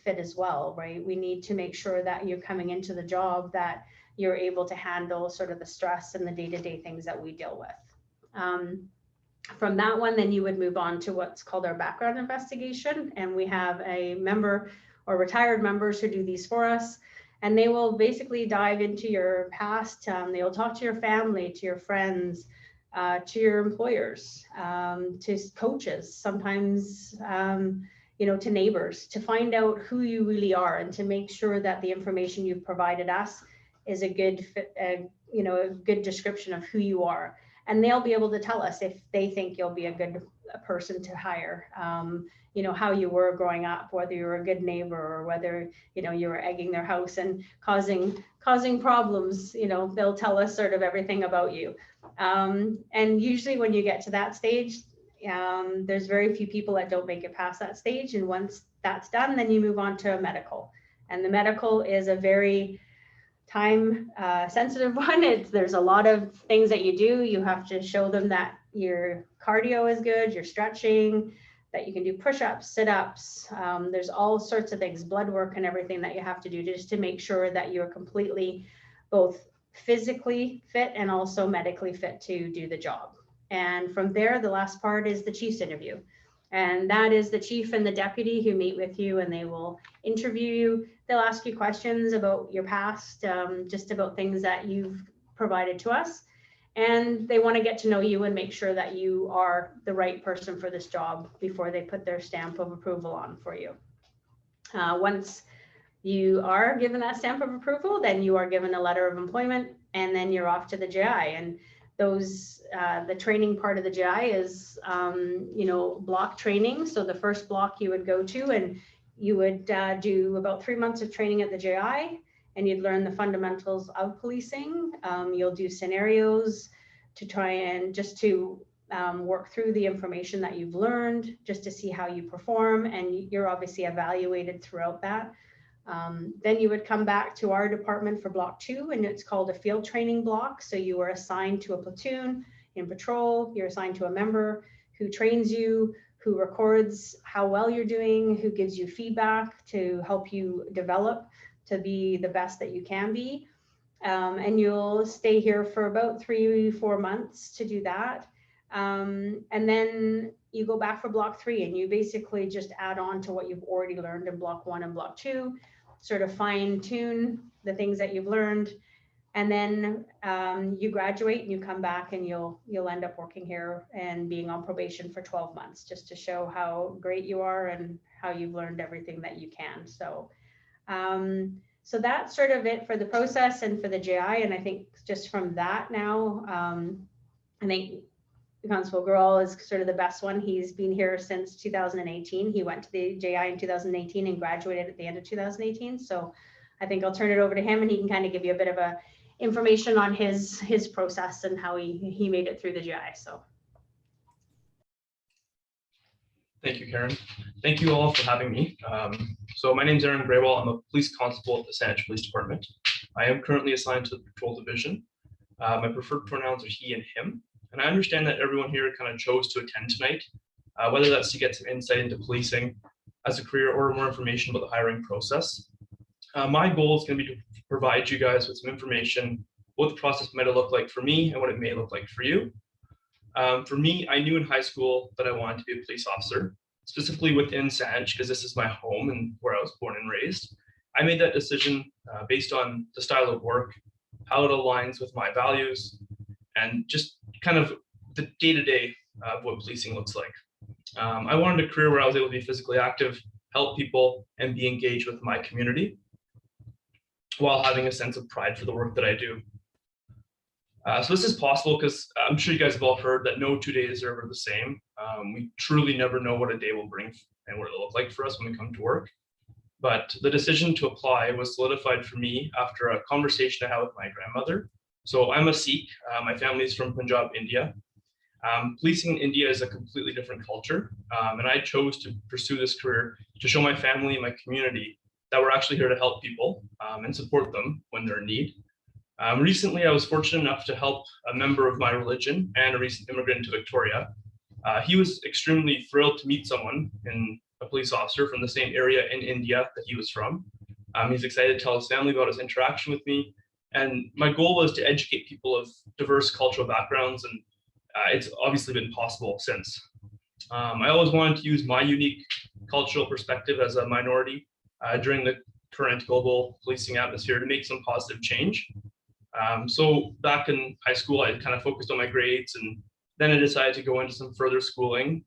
fit as well, right? We need to make sure that you're coming into the job, that you're able to handle sort of the stress and the day-to-day things that we deal with. From that one, then you would move on to what's called our background investigation. And we have a member or retired members who do these for us. And they will basically dive into your past. They will talk to your family, to your friends, to your employers, to coaches, sometimes, to neighbors, to find out who you really are and to make sure that the information you've provided us is a good fit, a good description of who you are. And they'll be able to tell us if they think you'll be a good person to hire, how you were growing up, whether you were a good neighbor or whether, you were egging their house and causing problems. They'll tell us sort of everything about you. And usually when you get to that stage, there's very few people that don't make it past that stage. And once that's done, then you move on to a medical. And the medical is a very time sensitive one. There's a lot of things that you do. You have to show them that your cardio is good, you're stretching, that you can do push-ups, sit-ups. There's all sorts of things, blood work and everything that you have to do just to make sure that you're completely both physically fit and also medically fit to do the job. And from there, the last part is the chief's interview. And that is the chief and the deputy who meet with you, and they will interview you. They'll ask you questions about your past, just about things that you've provided to us. And they want to get to know you and make sure that you are the right person for this job before they put their stamp of approval on for you. Once you are given that stamp of approval, then you are given a letter of employment, and then you're off to the GI. And those, the training part of the GI is, block training. So the first block you would go to, and you would do about 3 months of training at the GI, and you'd learn the fundamentals of policing. You'll do scenarios to try and just to work through the information that you've learned, just to see how you perform, and you're obviously evaluated throughout that. Then you would come back to our department for block 2, and it's called a field training block. So you are assigned to a platoon in patrol, you're assigned to a member who trains you, who records how well you're doing, who gives you feedback to help you develop to be the best that you can be. And you'll stay here for about 3-4 months to do that. And then you go back for block 3, and you basically just add on to what you've already learned in block 1 and block 2, sort of fine tune the things that you've learned. And then you graduate and you come back, and you'll end up working here and being on probation for 12 months, just to show how great you are and how you've learned everything that you can. So that's sort of it for the process and for the GI. And I think just from that now, I think Constable Graywall is sort of the best one. He's been here since 2018. He went to the GI in 2018 and graduated at the end of 2018. So I think I'll turn it over to him, and he can kind of give you a bit of a information on his process and how he made it through the GI. So. Thank you, Karen. Thank you all for having me. So my name is Graywall. I'm a police constable at the Saanich Police Department. I am currently assigned to the patrol division. My preferred pronouns are he and him. And I understand that everyone here kind of chose to attend tonight, whether that's to get some insight into policing as a career or more information about the hiring process. My goal is going to be to provide you guys with some information, what the process might have looked like for me and what it may look like for you. For me, I knew in high school that I wanted to be a police officer, specifically within Saanich, because this is my home and where I was born and raised. I made that decision based on the style of work, how it aligns with my values, and just kind of the day-to-day of what policing looks like. I wanted a career where I was able to be physically active, help people, and be engaged with my community, while having a sense of pride for the work that I do. So this is possible because I'm sure you guys have all heard that no 2 days are ever the same. We truly never know what a day will bring and what it'll look like for us when we come to work. But the decision to apply was solidified for me after a conversation I had with my grandmother. So I'm a Sikh. My family is from Punjab, India. Policing in India is a completely different culture. And I chose to pursue this career to show my family and my community that we're actually here to help people and support them when they're in need. Recently, I was fortunate enough to help a member of my religion and a recent immigrant to Victoria. He was extremely thrilled to meet someone, a police officer from the same area in India that he was from. He's excited to tell his family about his interaction with me. And my goal was to educate people of diverse cultural backgrounds, and it's obviously been possible since. I always wanted to use my unique cultural perspective as a minority during the current global policing atmosphere to make some positive change. So back in high school, I kind of focused on my grades, and then I decided to go into some further schooling.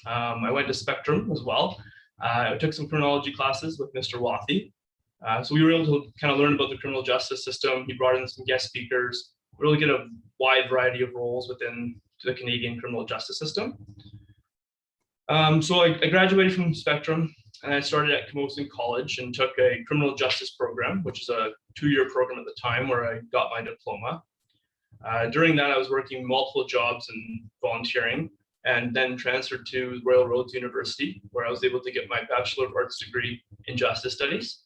I went to Spectrum as well. I took some criminology classes with Mr. Wathy. So we were able to kind of learn about the criminal justice system. He brought in some guest speakers, really get a wide variety of roles within the Canadian criminal justice system. So I graduated from Spectrum, and I started at Camosun College and took a criminal justice program, which is a 2-year program at the time, where I got my diploma. During that, I was working multiple jobs and volunteering, and then transferred to Royal Roads University, where I was able to get my Bachelor of Arts degree in Justice Studies.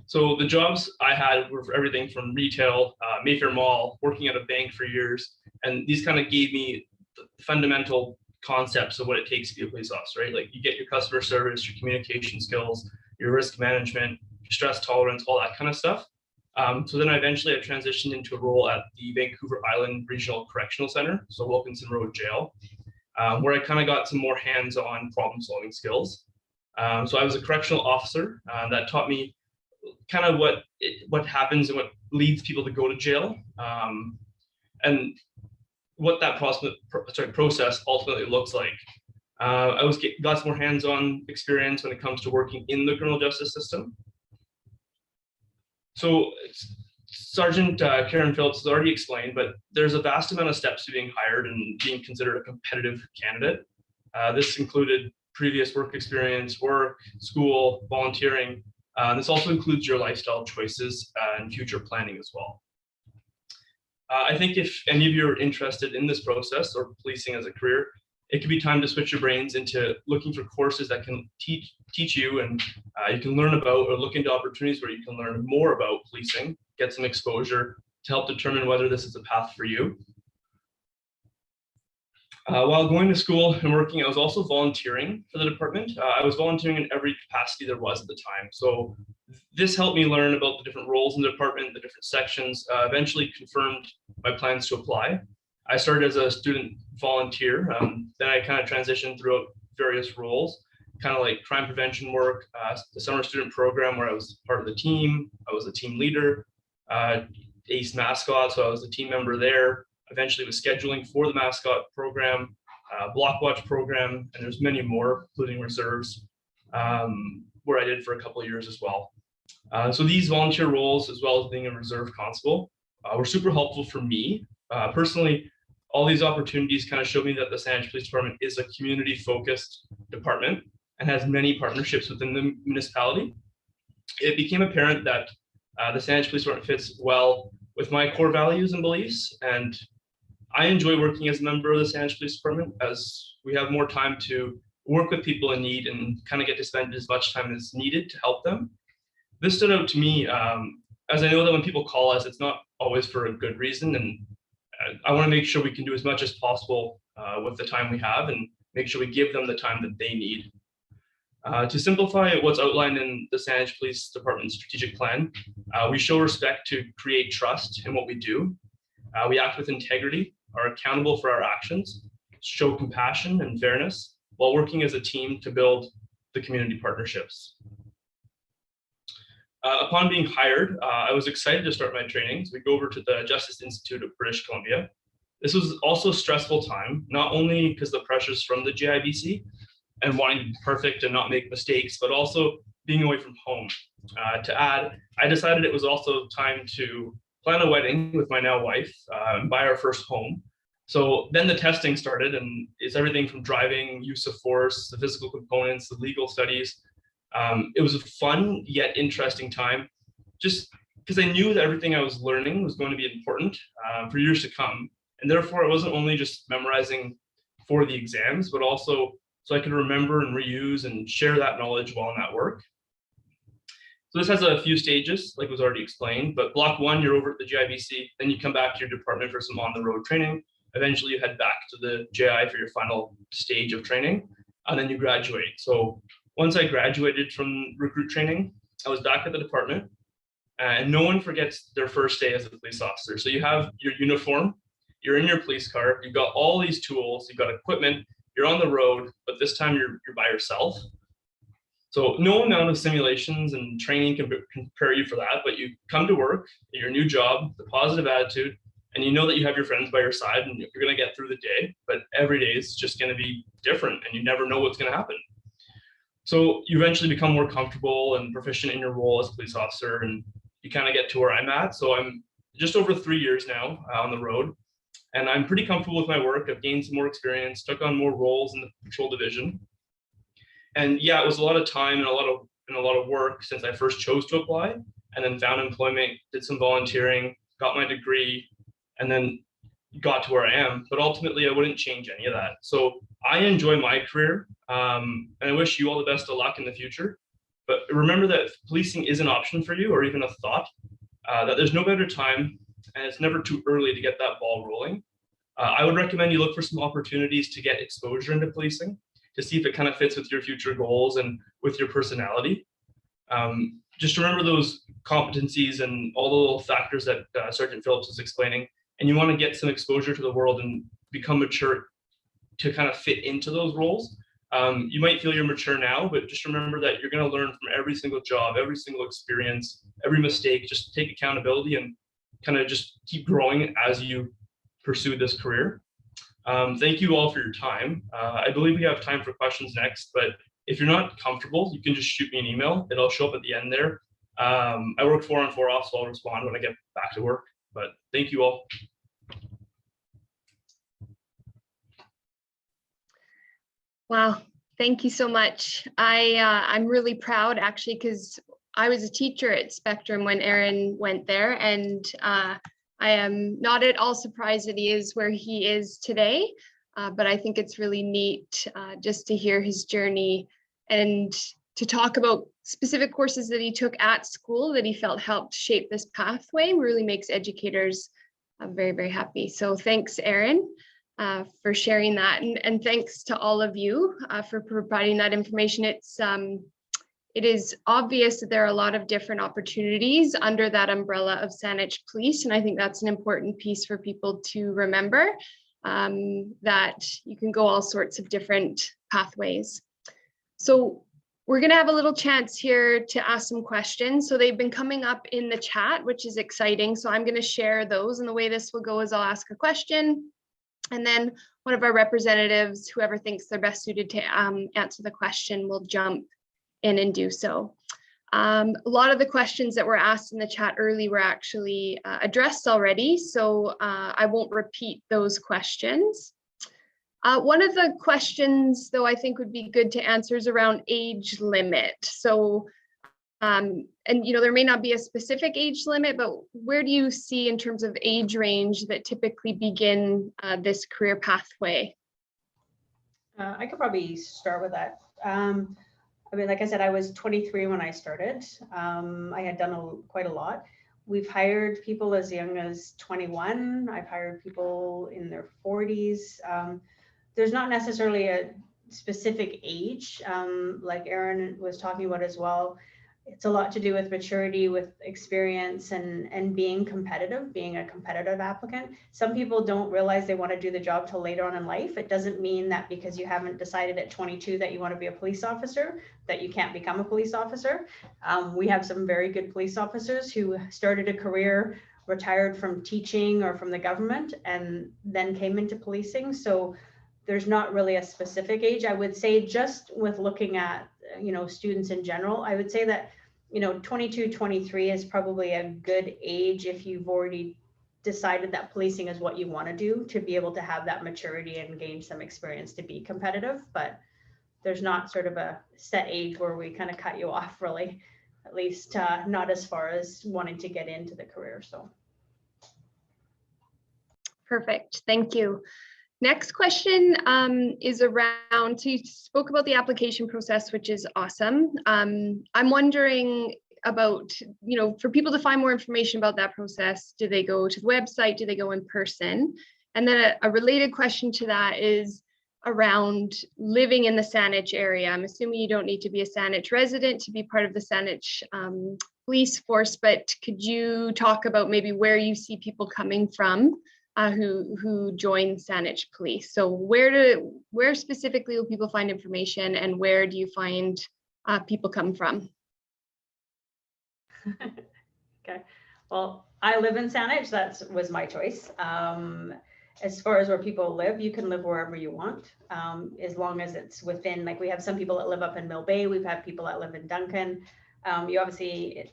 So the jobs I had were for everything from retail, Mayfair Mall, working at a bank for years, and these kind of gave me the fundamental concepts of what it takes to be a police officer, right? Like, you get your customer service, your communication skills, your risk management, your stress tolerance, all that kind of stuff. So then I transitioned into a role at the Vancouver Island Regional Correctional Center, so Wilkinson Road Jail, where I kind of got some more hands-on problem-solving skills. So I was a correctional officer that taught me kind of what happens and what leads people to go to jail, and what that process ultimately looks like. I got some more hands-on experience when it comes to working in the criminal justice system. So Sergeant Karen Phillips has already explained, but there's a vast amount of steps to being hired and being considered a competitive candidate. This included previous work experience, work, school, volunteering. This also includes your lifestyle choices and future planning as well. I think if any of you are interested in this process or policing as a career, it could be time to switch your brains into looking for courses that can teach you, and you can learn about, or look into opportunities where you can learn more about policing, get some exposure to help determine whether this is a path for you. While going to school and working, I was also volunteering for the department. I was volunteering in every capacity there was at the time. So this helped me learn about the different roles in the department, the different sections, eventually confirmed my plans to apply. I started as a student volunteer. Then I kind of transitioned throughout various roles, kind of like crime prevention work, the summer student program where I was part of the team. I was a team leader, ACE mascot, so I was a team member there. Eventually was scheduling for the mascot program, block watch program, and there's many more, including reserves, where I did for a couple of years as well. So these volunteer roles, as well as being a reserve constable, were super helpful for me. Personally, all these opportunities kind of showed me that the Saanich Police Department is a community-focused department and has many partnerships within the municipality. It became apparent that the Saanich Police Department fits well with my core values and beliefs, and I enjoy working as a member of the Saanich Police Department, as we have more time to work with people in need and kind of get to spend as much time as needed to help them. This stood out to me, as I know that when people call us, it's not always for a good reason, and I want to make sure we can do as much as possible with the time we have, and make sure we give them the time that they need. To simplify what's outlined in the Saanich Police Department strategic plan, we show respect to create trust in what we do. We act with integrity, are accountable for our actions, show compassion and fairness, while working as a team to build the community partnerships. Upon being hired, I was excited to start my trainings. We go over to the Justice Institute of British Columbia. This was also a stressful time, not only because the pressures from the JIBC and wanting to be perfect and not make mistakes, but also being away from home. To add, I decided it was also time to plan a wedding with my now wife, and buy our first home. So then the testing started, and it's everything from driving, use of force, the physical components, the legal studies. It was a fun yet interesting time, just because I knew that everything I was learning was going to be important for years to come. And therefore, it wasn't only just memorizing for the exams, but also so I could remember and reuse and share that knowledge while I'm at work. So this has a few stages, like was already explained, but block 1, you're over at the GIBC, then you come back to your department for some on-the-road training. Eventually you head back to the JI for your final stage of training, and then you graduate. So once I graduated from recruit training, I was back at the department, and no one forgets their first day as a police officer. So you have your uniform, you're in your police car, you've got all these tools, you've got equipment, you're on the road, but this time you're by yourself. So no amount of simulations and training can prepare you for that, but you come to work, your new job, the positive attitude, and you know that you have your friends by your side and you're going to get through the day, but every day is just going to be different and you never know what's going to happen. So you eventually become more comfortable and proficient in your role as a police officer, and you kind of get to where I'm at. So I'm just over 3 years now on the road, and I'm pretty comfortable with my work. I've gained some more experience, took on more roles in the patrol division. And yeah, it was a lot of time and a lot of work since I first chose to apply, and then found employment, did some volunteering, got my degree, and then got to where I am. But ultimately, I wouldn't change any of that. So I enjoy my career, and I wish you all the best of luck in the future. But remember that if policing is an option for you, or even a thought, that there's no better time, and it's never too early to get that ball rolling. I would recommend you look for some opportunities to get exposure into policing, to see if it kind of fits with your future goals and with your personality. Just remember those competencies and all the little factors that Sergeant Phillips was explaining, and you want to get some exposure to the world and become mature to kind of fit into those roles. You might feel you're mature now, but just remember that you're going to learn from every single job, every single experience, every mistake. Just take accountability and kind of just keep growing as you pursue this career. Thank you all for your time. I believe we have time for questions next, but if you're not comfortable, you can just shoot me an email. It'll show up at the end there. I work 4 on 4 off, so I'll respond when I get back to work, but thank you all. Wow, thank you so much. I'm really proud actually, because I was a teacher at Spectrum when Aaron went there, and I am not at all surprised that he is where he is today, but I think it's really neat just to hear his journey and to talk about specific courses that he took at school that he felt helped shape this pathway. Really makes educators very, very happy. So thanks, Aaron, for sharing that, and thanks to all of you for providing that information. It is obvious that there are a lot of different opportunities under that umbrella of Saanich Police, and I think that's an important piece for people to remember, that you can go all sorts of different pathways. So we're going to have a little chance here to ask some questions. So they've been coming up in the chat, which is exciting. So I'm going to share those, and the way this will go is I'll ask a question, and then one of our representatives, whoever thinks they're best suited to answer the question, will jump in and do so. A lot of the questions that were asked in the chat early were actually addressed already, so I won't repeat those questions. One of the questions, though, I think would be good to answer is around age limit. So, and there may not be a specific age limit, but where do you see in terms of age range that typically begin this career pathway? I could probably start with that. I mean, like I said, I was 23 when I started. I had done quite a lot. We've hired people as young as 21. I've hired people in their 40s. There's not necessarily a specific age, like Aaron was talking about as well. It's a lot to do with maturity, with experience, and being competitive, being a competitive applicant. Some people don't realize they want to do the job till later on in life. It doesn't mean that because you haven't decided at 22 that you want to be a police officer, that you can't become a police officer. We have some very good police officers who started a career, retired from teaching or from the government, and then came into policing. So there's not really a specific age. I would say, just with looking at, students in general, I would say that 22, 23 is probably a good age if you've already decided that policing is what you want to do, to be able to have that maturity and gain some experience to be competitive. But there's not sort of a set age where we kind of cut you off, really, at least not as far as wanting to get into the career. So. Perfect, thank you. Next question is around, so you spoke about the application process, which is awesome. I'm wondering about, for people to find more information about that process, do they go to the website? Do they go in person? And then a related question to that is around living in the Saanich area. I'm assuming you don't need to be a Saanich resident to be part of the Saanich police force, but could you talk about maybe where you see people coming from who join Saanich Police? So where specifically will people find information, and where do you find people come from. Okay, well, I live in Saanich. That was my choice. As far as where people live, you can live wherever you want, as long as it's within, like we have some people that live up in Mill Bay. We've had people that live in Duncan. You obviously,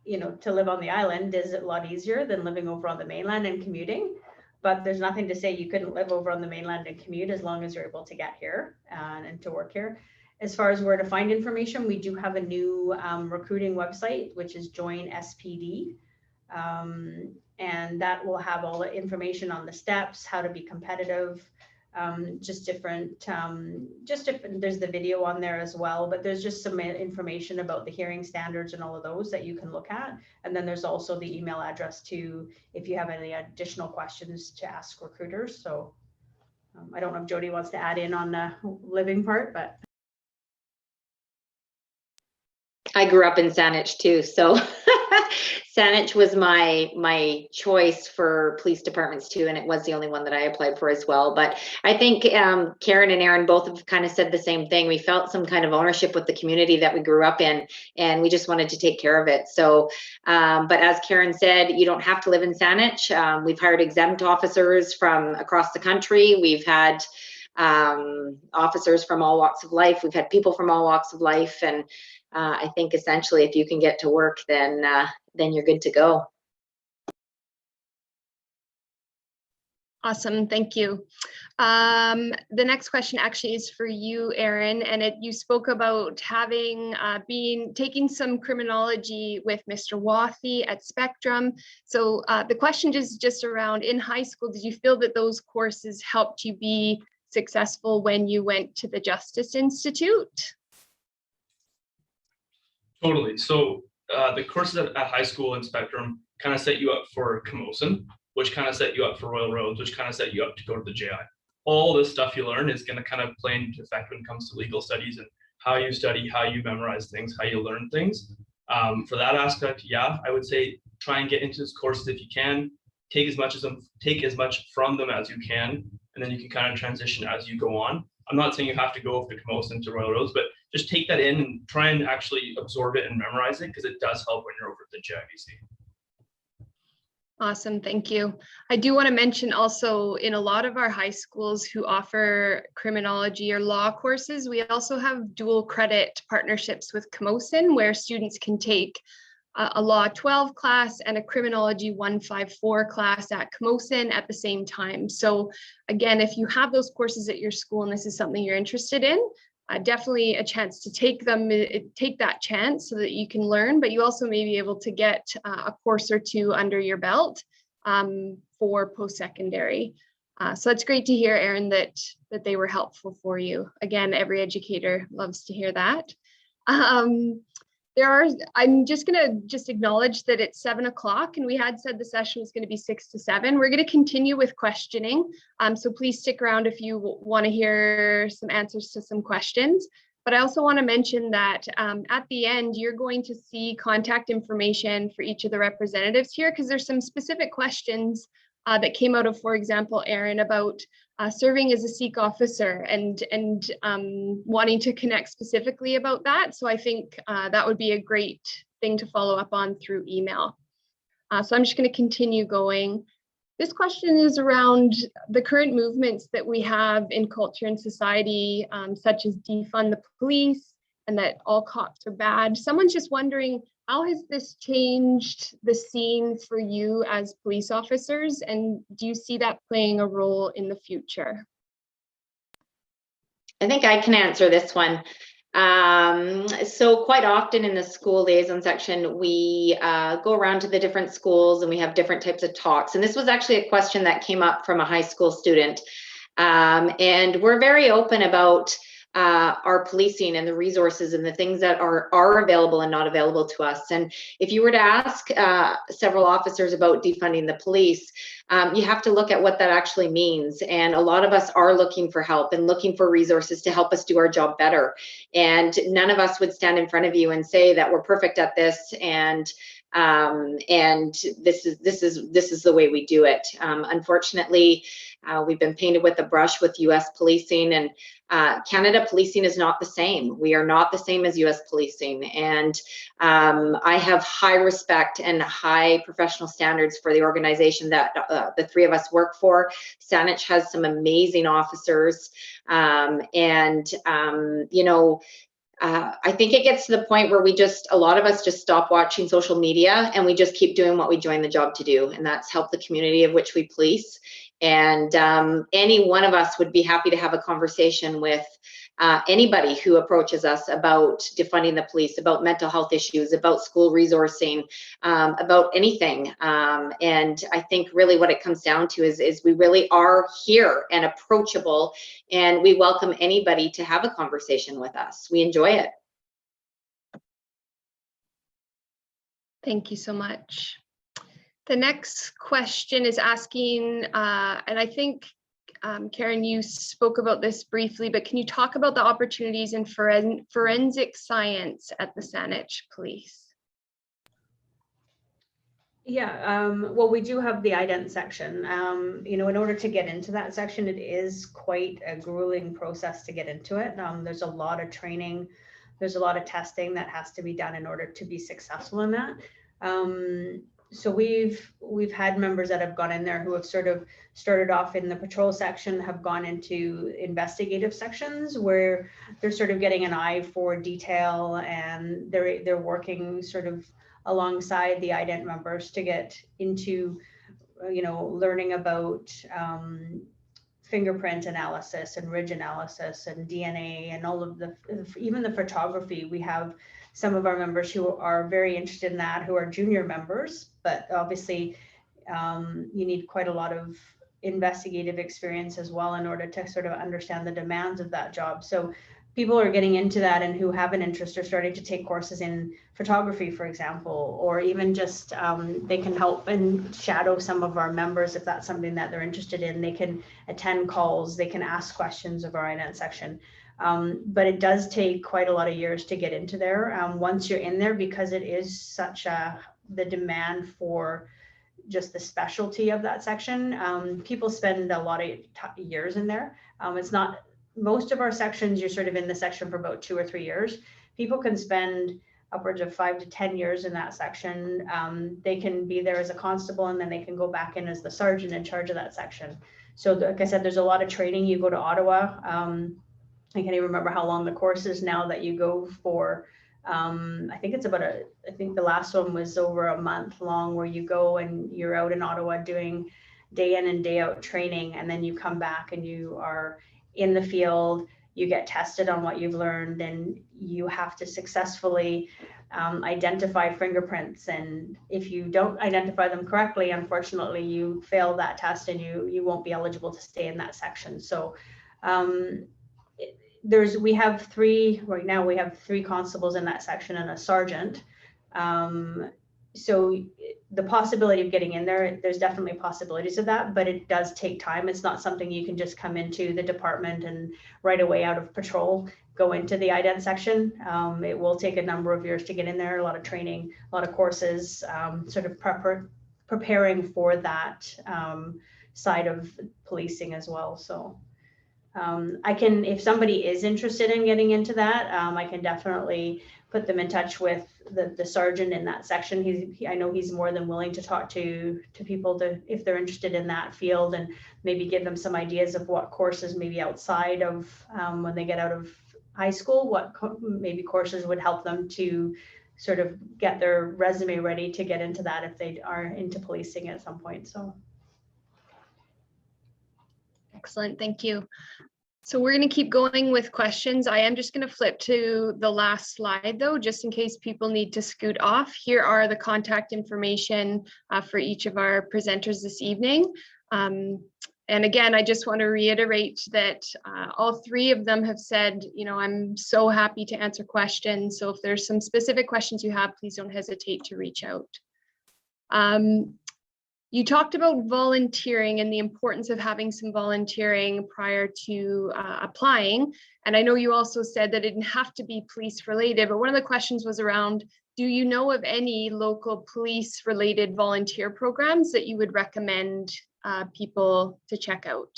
you know, to live on the island is a lot easier than living over on the mainland and commuting. But there's nothing to say you couldn't live over on the mainland and commute as long as you're able to get here and to work here. As far as where to find information, we do have a new recruiting website, which is Join SPD. And that will have all the information on the steps, how to be competitive, just different, there's the video on there as well, but there's just some information about the hearing standards and all of those that you can look at. And then there's also the email address to, if you have any additional questions to ask recruiters. So I don't know if Jodie wants to add in on the living part, but. I grew up in Saanich too, so Saanich was my choice for police departments too, and it was the only one that I applied for as well. But I think Karen and Aaron both have kind of said the same thing. We felt some kind of ownership with the community that we grew up in, and we just wanted to take care of it. So, but as Karen said, you don't have to live in Saanich. We've hired exempt officers from across the country. We've had officers from all walks of life. We've had people from all walks of life, and I think essentially if you can get to work, then you're good to go. Awesome, thank you. The next question actually is for you, Aaron, and you spoke about having taking some criminology with Mr. Wathy at Spectrum. So the question is just around, in high school, did you feel that those courses helped you be successful when you went to the Justice Institute? Totally. So the courses at high school in Spectrum kind of set you up for Camosun, which kind of set you up for Royal Roads, which kind of set you up to go to the JI. All this stuff you learn is going to kind of play into effect when it comes to legal studies and how you study, how you memorize things, how you learn things. For that aspect, yeah, I would say try and get into these courses if you can. Take as much from them as you can, and then you can kind of transition as you go on. I'm not saying you have to go off to Camosun to Royal Roads, but just take that in and try and actually absorb it and memorize it, because it does help when you're over at the JIBC. Awesome, thank you. I do want to mention also, in a lot of our high schools who offer criminology or law courses, we also have dual credit partnerships with Camosun, where students can take a Law 12 class and a Criminology 154 class at Camosun at the same time. So again, if you have those courses at your school and this is something you're interested in, definitely a chance to take that chance so that you can learn, but you also may be able to get a course or two under your belt for post-secondary. So it's great to hear, Aaron, that they were helpful for you. Again, every educator loves to hear that. I'm just going to acknowledge that it's 7 o'clock and we had said the session was going to be 6 to 7. We're going to continue with questioning. So please stick around if you want to hear some answers to some questions. But I also want to mention that at the end, you're going to see contact information for each of the representatives here, because there's some specific questions that came out of, for example, Aaron, about serving as a Sikh officer and wanting to connect specifically about that. So I think that would be a great thing to follow up on through email. So I'm just going to continue going. This question is around the current movements that we have in culture and society, such as defund the police and that all cops are bad. Someone's just wondering, how has this changed the scene for you as police officers? And do you see that playing a role in the future? I think I can answer this one. So quite often in the school liaison section, we go around to the different schools and we have different types of talks. And this was actually a question that came up from a high school student. And we're very open about our policing and the resources and the things that are available and not available to us. And if you were to ask several officers about defunding the police, you have to look at what that actually means. And a lot of us are looking for help and looking for resources to help us do our job better. And none of us would stand in front of you and say that we're perfect at this and And this is the way we do it. Unfortunately, we've been painted with a brush with U.S. policing, and Canada policing is not the same. We are not the same as U.S. policing, and I have high respect and high professional standards for the organization that the three of us work for. Saanich has some amazing officers, you know, I think it gets to the point where a lot of us just stop watching social media and we just keep doing what we joined the job to do, and that's help the community of which we police. And any one of us would be happy to have a conversation with anybody who approaches us about defunding the police, about mental health issues, about school resourcing, about anything. And I think really what it comes down to is we really are here and approachable, and we welcome anybody to have a conversation with us. We enjoy it. Thank you so much. The next question is asking, and I think, Karen, you spoke about this briefly, but can you talk about the opportunities in forensic science at the Saanich Police? Yeah, well, we do have the ident section. You know, in order to get into that section, it is quite a grueling process to get into it. There's a lot of training, there's a lot of testing that has to be done in order to be successful in that. So we've had members that have gone in there who have sort of started off in the patrol section, have gone into investigative sections where they're sort of getting an eye for detail, and they're working sort of alongside the ident members to get into, you know, learning about fingerprint analysis and ridge analysis and DNA and all of even the photography. We have some of our members who are very interested in that, who are junior members, but obviously you need quite a lot of investigative experience as well in order to sort of understand the demands of that job. So people are getting into that, and who have an interest are starting to take courses in photography, for example, or even just they can help and shadow some of our members if that's something that they're interested in. They can attend calls, they can ask questions of our ident section. But it does take quite a lot of years to get into there. Once you're in there, because it is such the demand for just the specialty of that section, people spend a lot of years in there. It's not, most of our sections, you're sort of in the section for about 2 or 3 years. People can spend upwards of 5 to 10 years in that section. They can be there as a constable, and then they can go back in as the sergeant in charge of that section. So like I said, there's a lot of training. You go to Ottawa. I can't even remember how long the course is now that you go for. I think it's I think the last one was over a month long, where you go and you're out in Ottawa doing day in and day out training, and then you come back and you are in the field, you get tested on what you've learned, and you have to successfully identify fingerprints. And if you don't identify them correctly, unfortunately, you fail that test and you won't be eligible to stay in that section. So we have 3 right now. We have 3 constables in that section and a sergeant. So the possibility of getting in there's definitely possibilities of that, but it does take time. It's not something you can just come into the department and right away out of patrol go into the ident section. It will take a number of years to get in there, a lot of training, a lot of courses, sort of preparing for that side of policing as well. So I can, if somebody is interested in getting into that, I can definitely put them in touch with the sergeant in that section. I know he's more than willing to talk to people if they're interested in that field, and maybe give them some ideas of what courses maybe outside of when they get out of high school, what maybe courses would help them to sort of get their resume ready to get into that if they are into policing at some point. So. Excellent, thank you. So we're going to keep going with questions. I am just going to flip to the last slide though, just in case people need to scoot off. Here are the contact information for each of our presenters this evening. And again, I just want to reiterate that all 3 of them have said, you know, I'm so happy to answer questions. So if there's some specific questions you have, please don't hesitate to reach out. You talked about volunteering and the importance of having some volunteering prior to applying. And I know you also said that it didn't have to be police related, but one of the questions was around do you know of any local police-related volunteer programs that you would recommend people to check out?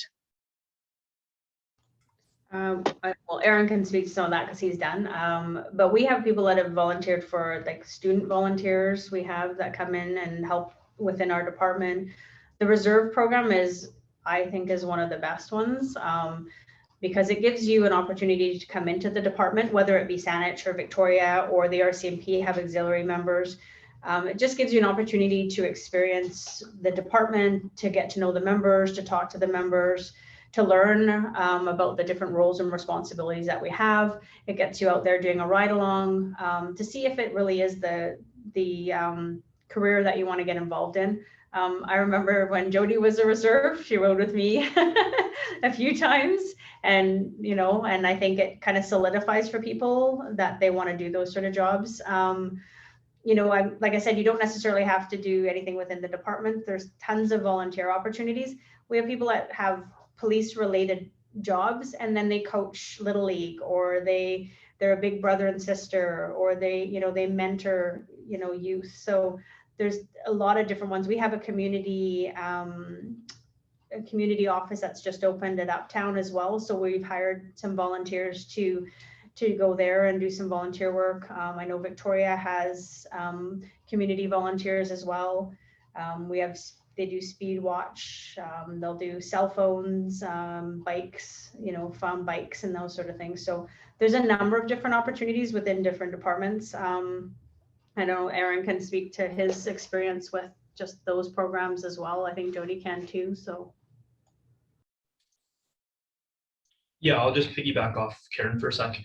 Well, Aaron can speak to some of that because he's done. But we have people that have volunteered for, like, student volunteers we have that come in and help within our department. The reserve program is, I think, is one of the best ones, because it gives you an opportunity to come into the department, whether it be Saanich or Victoria or the RCMP have auxiliary members. It just gives you an opportunity to experience the department, to get to know the members, to talk to the members, to learn about the different roles and responsibilities that we have. It gets you out there doing a ride along to see if it really is the career that you want to get involved in. I remember when Jodie was a reserve, she rode with me a few times, and and I think it kind of solidifies for people that they want to do those sort of jobs. Like I said, you don't necessarily have to do anything within the department. There's tons of volunteer opportunities. We have people that have police related jobs, and then they coach Little League, or they're a big brother and sister, or they mentor youth. So there's a lot of different ones. We have a community office that's just opened at Uptown as well. So we've hired some volunteers to go there and do some volunteer work. I know Victoria has community volunteers as well. They do speed watch. They'll do cell phones, bikes, found bikes and those sort of things. So there's a number of different opportunities within different departments. I know Aaron can speak to his experience with just those programs as well. I think Jodie can too. So. Yeah, I'll just piggyback off Karen for a sec.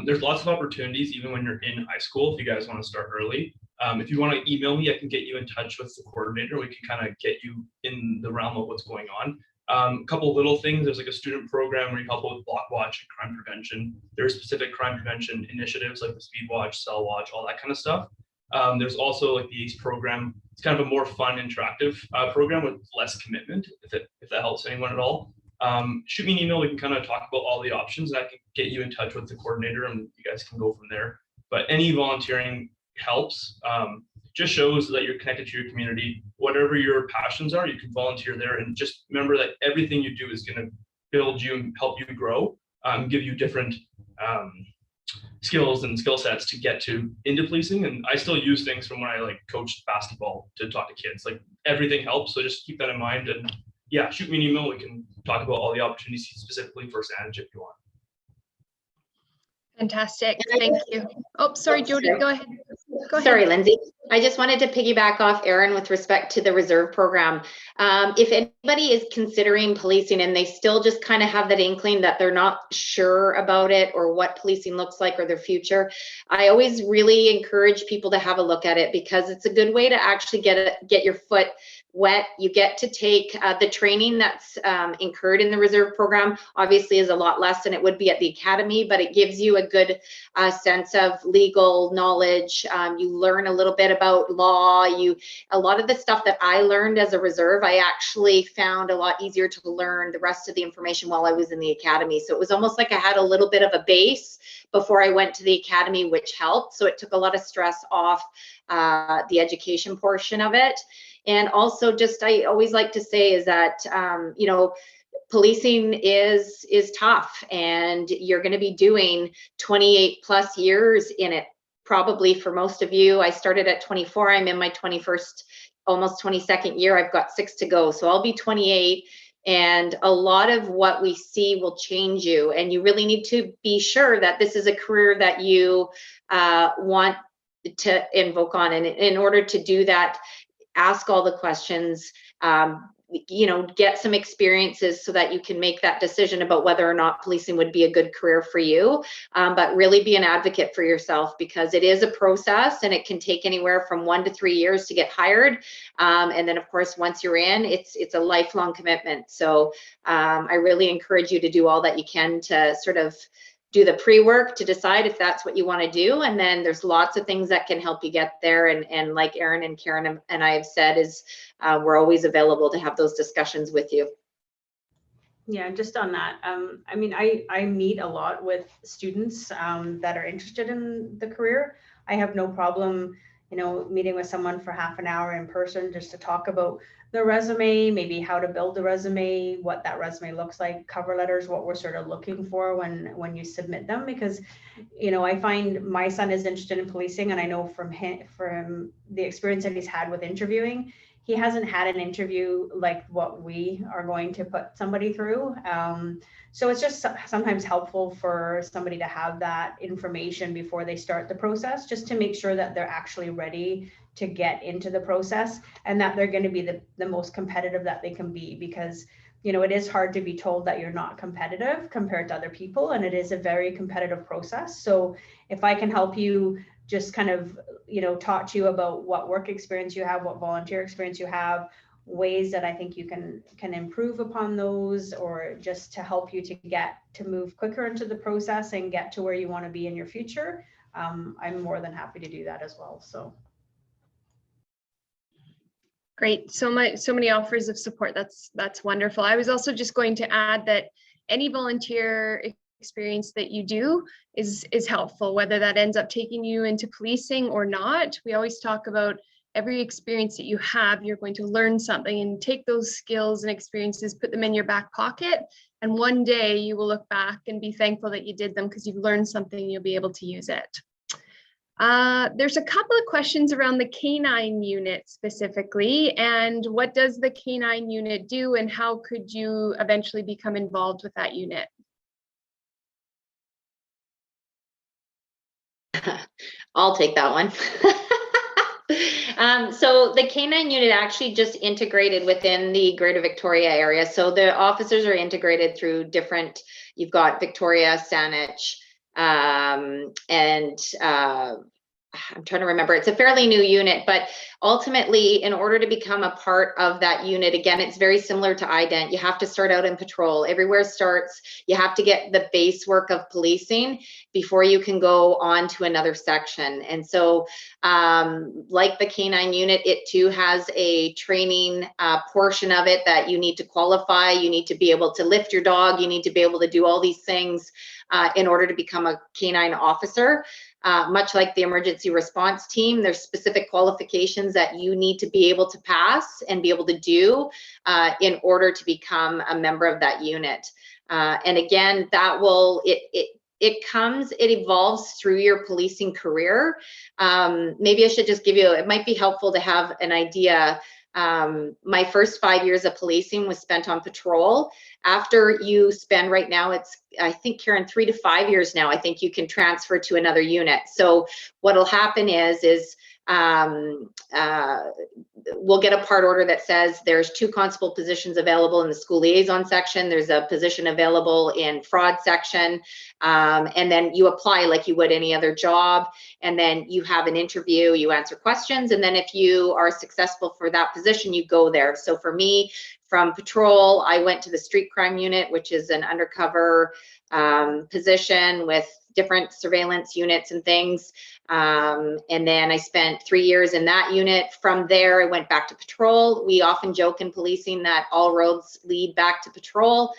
There's lots of opportunities even when you're in high school if you guys want to start early. If you want to email me, I can get you in touch with the coordinator. We can kind of get you in the realm of what's going on. A couple of little things. There's like a student program where you help with block watch and crime prevention. There's specific crime prevention initiatives like the speed watch, cell watch, all that kind of stuff. There's also like the ACE program. It's kind of a more fun, interactive program with less commitment, if that helps anyone at all. Shoot me an email. We can kind of talk about all the options, and I can get you in touch with the coordinator, and you guys can go from there. But any volunteering helps. Just shows that you're connected to your community. Whatever your passions are, you can volunteer there, and just remember that everything you do is going to build you and help you grow, give you different skills and skill sets to get into policing. And I still use things from when I coached basketball to talk to kids. Everything helps, so just keep that in mind. And yeah, shoot me an email. We can talk about all the opportunities specifically for Saanich if you want. Fantastic. Thank you. Oh, sorry, Jodie, go ahead. Sorry, Lindsay. I just wanted to piggyback off Aaron with respect to the reserve program. If anybody is considering policing and they still just kind of have that inkling that they're not sure about it or what policing looks like or their future, I always really encourage people to have a look at it, because it's a good way to actually get your foot wet. You get to take the training that's incurred in the reserve program. Obviously is a lot less than it would be at the academy, but it gives you a good sense of legal knowledge. You learn a little bit about law. A lot of the stuff that I learned as a reserve, I actually found a lot easier to learn the rest of the information while I was in the academy. So it was almost like I had a little bit of a base before I went to the academy, which helped. So it took a lot of stress off the education portion of it. And also, just I always like to say is that policing is tough, and you're going to be doing 28 plus years in it. Probably for most of you, I started at 24. I'm in my 21st, almost 22nd year. I've got 6 to go, so I'll be 28. And a lot of what we see will change you, and you really need to be sure that this is a career that you want to invoke on. And in order to do that, ask all the questions, get some experiences so that you can make that decision about whether or not policing would be a good career for you. But really be an advocate for yourself, because it is a process and it can take anywhere from 1 to 3 years to get hired. And then of course, once you're in, it's a lifelong commitment. So I really encourage you to do all that you can to sort of do the pre-work to decide if that's what you want to do. And then there's lots of things that can help you get there. And like Aaron and Karen and I have said, is we're always available to have those discussions with you. Yeah, just on that, I meet a lot with students that are interested in the career. I have no problem, meeting with someone for half an hour in person just to talk about the resume, maybe how to build the resume, what that resume looks like, cover letters, what we're sort of looking for when you submit them. Because, I find my son is interested in policing, and I know from the experience that he's had with interviewing, he hasn't had an interview like what we are going to put somebody through. So it's just sometimes helpful for somebody to have that information before they start the process, just to make sure that they're actually ready to get into the process, and that they're going to be the most competitive that they can be. Because, it is hard to be told that you're not competitive compared to other people, and it is a very competitive process. So if I can help you just kind of, talk to you about what work experience you have, what volunteer experience you have, ways that I think you can improve upon those, or just to help you to move quicker into the process and get to where you want to be in your future, I'm more than happy to do that as well. So. Great. So many offers of support. That's wonderful. I was also just going to add that any volunteer experience that you do is helpful, whether that ends up taking you into policing or not. We always talk about every experience that you have, you're going to learn something, and take those skills and experiences, put them in your back pocket. And one day you will look back and be thankful that you did them, because you've learned something, you'll be able to use it. There's a couple of questions around the Canine Unit specifically, and what does the Canine Unit do, and how could you eventually become involved with that unit? I'll take that one. So the Canine Unit actually just integrated within the Greater Victoria area. So the officers are integrated through different, you've got Victoria, Saanich, and I'm trying to remember, it's a fairly new unit, but ultimately, in order to become a part of that unit, again, it's very similar to IDENT. You have to start out in patrol. Everywhere starts, you have to get the base work of policing before you can go on to another section. And so, like the Canine Unit, it too has a training portion of it that you need to qualify. You need to be able to lift your dog. You need to be able to do all these things in order to become a canine officer. Much like the emergency response team, there's specific qualifications that you need to be able to pass and be able to do in order to become a member of that unit. And again, that will, it evolves through your policing career. Maybe I should just give you, it might be helpful to have an idea. My first 5 years of policing was spent on patrol. After you spend, right now, it's, I think, Karen, 3 to 5 years now, I think you can transfer to another unit. So what'll happen is we'll get a part order that says there's 2 constable positions available in the school liaison section. There's a position available in fraud section. And then you apply like you would any other job. And then you have an interview, you answer questions. And then if you are successful for that position, you go there. So for me, from patrol, I went to the street crime unit, which is an undercover position with different surveillance units and things. And then I spent 3 years in that unit. From there, I went back to patrol. We often joke in policing that all roads lead back to patrol.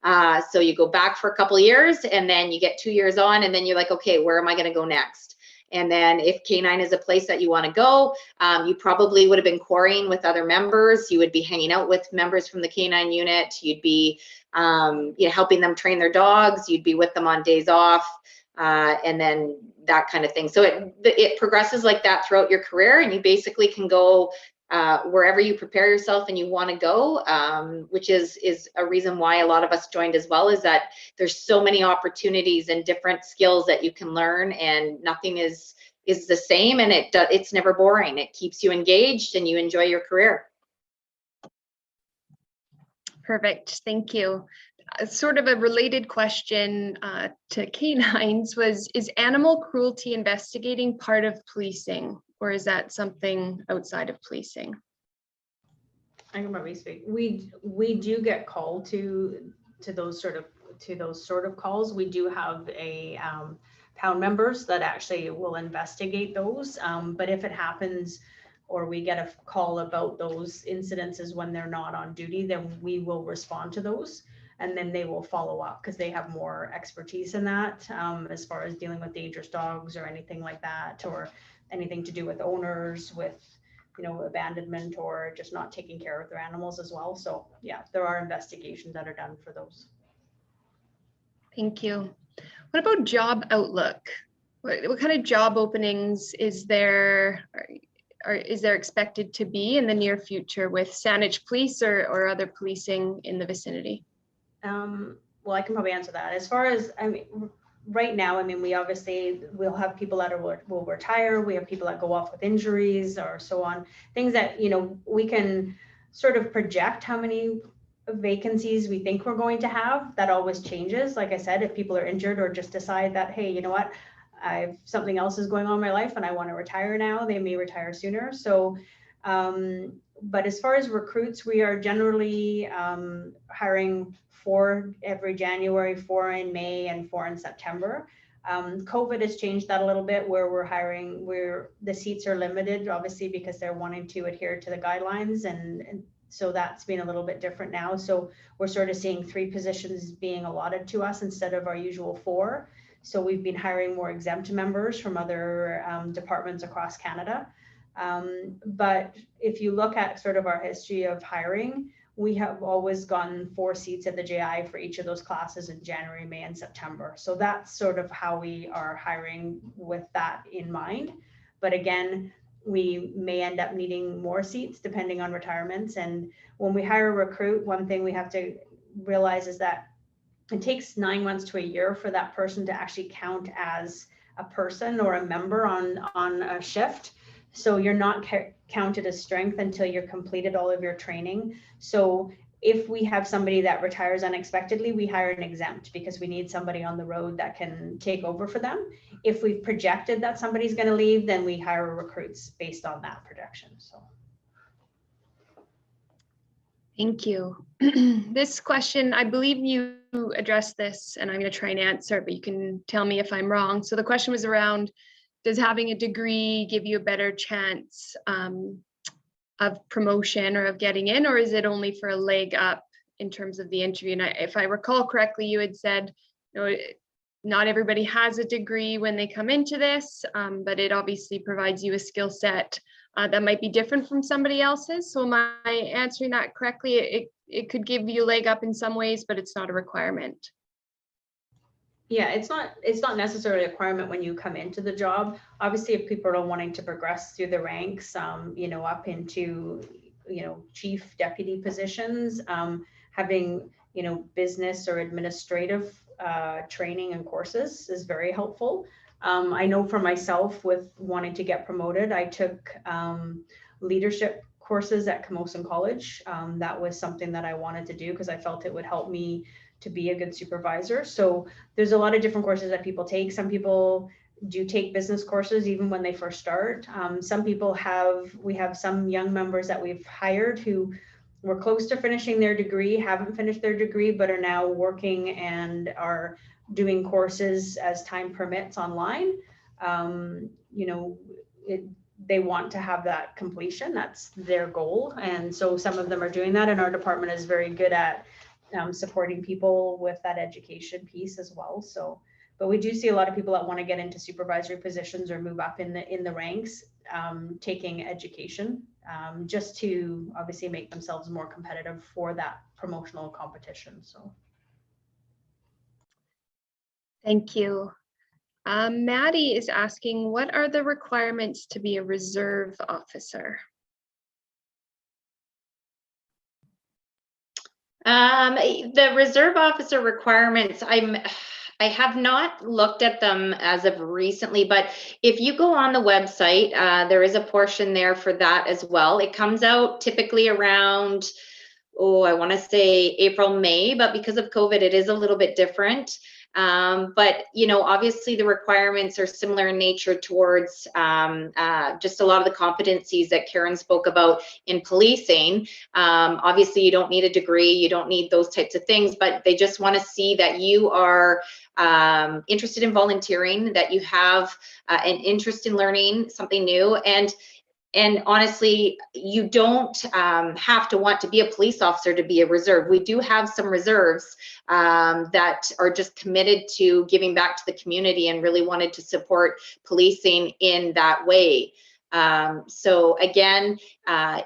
So you go back for a couple of years, and then you get 2 years on, and then you're like, okay, where am I going to go next? And then if Canine is a place that you want to go, you probably would have been quarrying with other members. You would be hanging out with members from the Canine Unit. You'd be helping them train their dogs. You'd be with them on days off, and then that kind of thing. So it progresses like that throughout your career, and you basically can go wherever you prepare yourself and you want to go, which is a reason why a lot of us joined as well, is that there's so many opportunities and different skills that you can learn, and nothing is the same, and it's never boring. It keeps you engaged and you enjoy your career. Perfect, thank you. Sort of a related question to canines is animal cruelty investigating part of policing, or is that something outside of policing? I can probably speak. We do get called to those sort of calls. We do have a pound members that actually will investigate those. But if it happens, or we get a call about those incidences when they're not on duty, then we will respond to those. and then they will follow up because they have more expertise in that, as far as dealing with dangerous dogs or anything like that, or anything to do with owners, with, you know, abandonment or just not taking care of their animals as well. So yeah, there are investigations that are done for those. Thank you. What about job outlook? What kind of job openings is there, or is there expected to be in the near future with Saanich Police or other policing in the vicinity? Well, I can probably answer that. As far as, I mean, right now, I mean, we'll have people that will retire. We have people that go off with injuries or so on. Things that, you know, we can sort of project how many vacancies we think we're going to have. That always changes. Like I said, if people are injured or just decide that, hey, you know what, something else is going on in my life and I want to retire now, they may retire sooner. So, but as far as recruits, we are generally hiring 4 every January, 4 in May, and 4 in September. COVID has changed that a little bit, where we're hiring, where the seats are limited, obviously, because they're wanting to adhere to the guidelines, and so that's been a little bit different now. So we're sort of seeing 3 positions being allotted to us instead of our usual 4. So we've been hiring more exempt members from other departments across Canada. But if you look at sort of our history of hiring, we have always gotten 4 seats at the JI for each of those classes in January, May, and September. So that's sort of how we are hiring with that in mind. But again, we may end up needing more seats depending on retirements. And when we hire a recruit, one thing we have to realize is that it takes 9 months to a year for that person to actually count as a person or a member on a shift. So you're not counted as strength until you're completed all of your training. So if we have somebody that retires unexpectedly, we hire an exempt because we need somebody on the road that can take over for them. If we've projected that somebody's going to leave, then we hire recruits based on that projection. So. Thank you. This question, I believe you addressed this, and I'm going to try and answer, but you can tell me if I'm wrong. So the question was around, does having a degree give you a better chance of promotion or of getting in, or is it only for a leg up in terms of the interview? And if I recall correctly, you had said, you know, not everybody has a degree when they come into this, but it obviously provides you a skill set that might be different from somebody else's. So am I answering that correctly? It could give you a leg up in some ways, but it's not a requirement. Yeah, it's not necessarily a requirement when you come into the job. Obviously, if people are wanting to progress through the ranks, you know, up into, you know, chief deputy positions, having, you know, business or administrative training and courses is very helpful. I know for myself, with wanting to get promoted, I took leadership courses at Camosun College. That was something that I wanted to do because I felt it would help me to be a good supervisor. So there's a lot of different courses that people take. Some people do take business courses even when they first start. Some people we have some young members that we've hired who were close to finishing their degree, haven't finished their degree, but are now working and are doing courses as time permits online. You know, they want to have that completion. That's their goal. And so some of them are doing that, and our department is very good at supporting people with that education piece as well. So, but we do see a lot of people that want to get into supervisory positions or move up in the ranks, taking education, just to obviously make themselves more competitive for that promotional competition. So. Thank you. Maddie is asking, what are the requirements to be a reserve officer? The reserve officer requirements, I have not looked at them as of recently, but if you go on the website, there is a portion there for that as well. It comes out typically around, I want to say April, May, but because of COVID, it is a little bit different. But, you know, obviously the requirements are similar in nature towards just a lot of the competencies that Karen spoke about in policing. Obviously, you don't need a degree, you don't need those types of things, but they just want to see that you are interested in volunteering, that you have an interest in learning something new. And And honestly, you don't have to want to be a police officer to be a reserve. We do have some reserves that are just committed to giving back to the community and really wanted to support policing in that way. So again,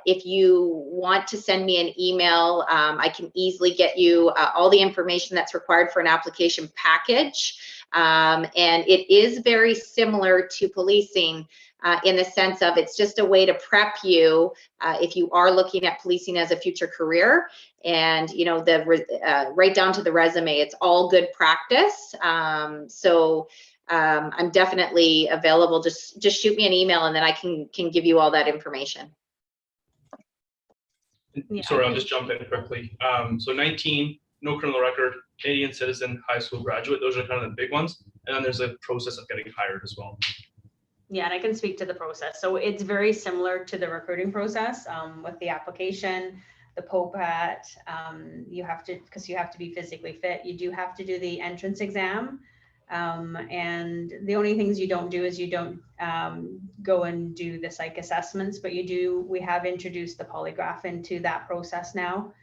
if you want to send me an email, I can easily get you all the information that's required for an application package. And it is very similar to policing in the sense of it's just a way to prep you if you are looking at policing as a future career. And you know, right down to the resume, it's all good practice. I'm definitely available. Just shoot me an email and then I can give you all that information. Sorry, I'll just jump in quickly. So 19, no criminal record, Canadian citizen, high school graduate. Those are kind of the big ones. And then there's a process of getting hired as well. Yeah, and I can speak to the process. So it's very similar to the recruiting process with the application, the POPAT. You have to, because you have to be physically fit. You do have to do the entrance exam. And the only things you don't do is you don't go and do the psych assessments, but we have introduced the polygraph into that process now.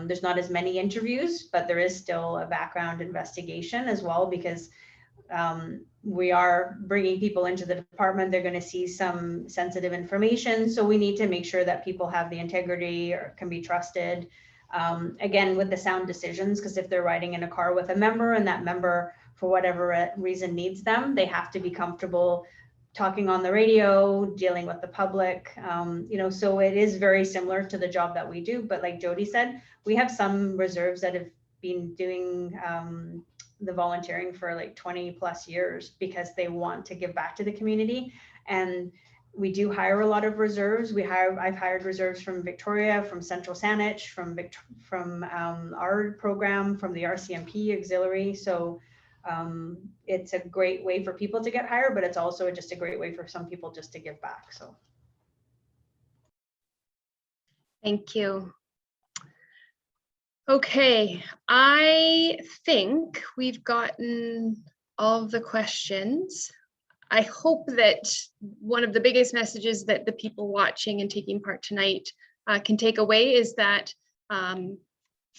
There's not as many interviews, but there is still a background investigation as well, because we are bringing people into the department. They're going to see some sensitive information. So we need to make sure that people have the integrity or can be trusted. Again, with the sound decisions, because if they're riding in a car with a member and that member, for whatever reason, needs them, they have to be comfortable talking on the radio, dealing with the public. You know, so it is very similar to the job that we do. But like Jodie said, we have some reserves that have been doing the volunteering for like 20 plus years because they want to give back to the community. And we do hire a lot of reserves. I've hired reserves from Victoria, from Central Saanich, from our program, from the RCMP auxiliary. So it's a great way for people to get hired, but it's also just a great way for some people just to give back. So thank you. Okay, I think we've gotten all of the questions. I hope that one of the biggest messages that the people watching and taking part tonight can take away is that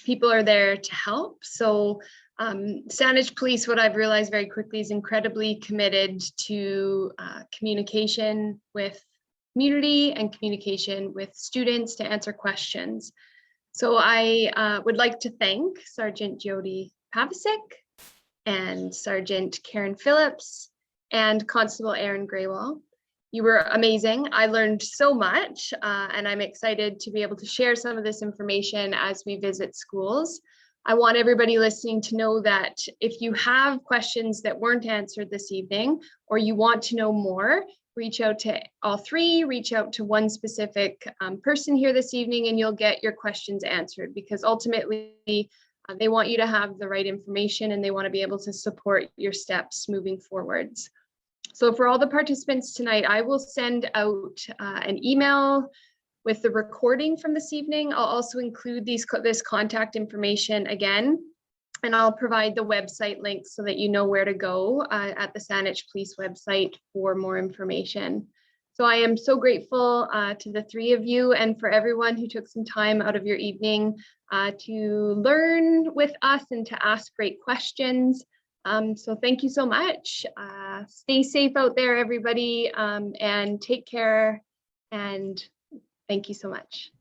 people are there to help. So Saanich Police, what I've realized very quickly, is incredibly committed to communication with community and communication with students to answer questions. So I would like to thank Sergeant Jodie Pavasig and Sergeant Karen Phillips and Constable Aaron Graywall. You were amazing. I learned so much, and I'm excited to be able to share some of this information as we visit schools. I want everybody listening to know that if you have questions that weren't answered this evening, or you want to know more, reach out to all three, reach out to one specific person here this evening, and you'll get your questions answered, because ultimately they want you to have the right information and they want to be able to support your steps moving forwards. So for all the participants tonight, I will send out an email with the recording from this evening. I'll also include this contact information again, and I'll provide the website link so that you know where to go at the Saanich Police website for more information. So I am so grateful to the three of you and for everyone who took some time out of your evening to learn with us and to ask great questions. So thank you so much. Stay safe out there, everybody, and take care. And thank you so much.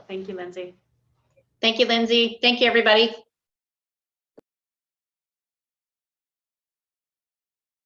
thank you, Lindsay. Thank you, Lindsay. Thank you, everybody.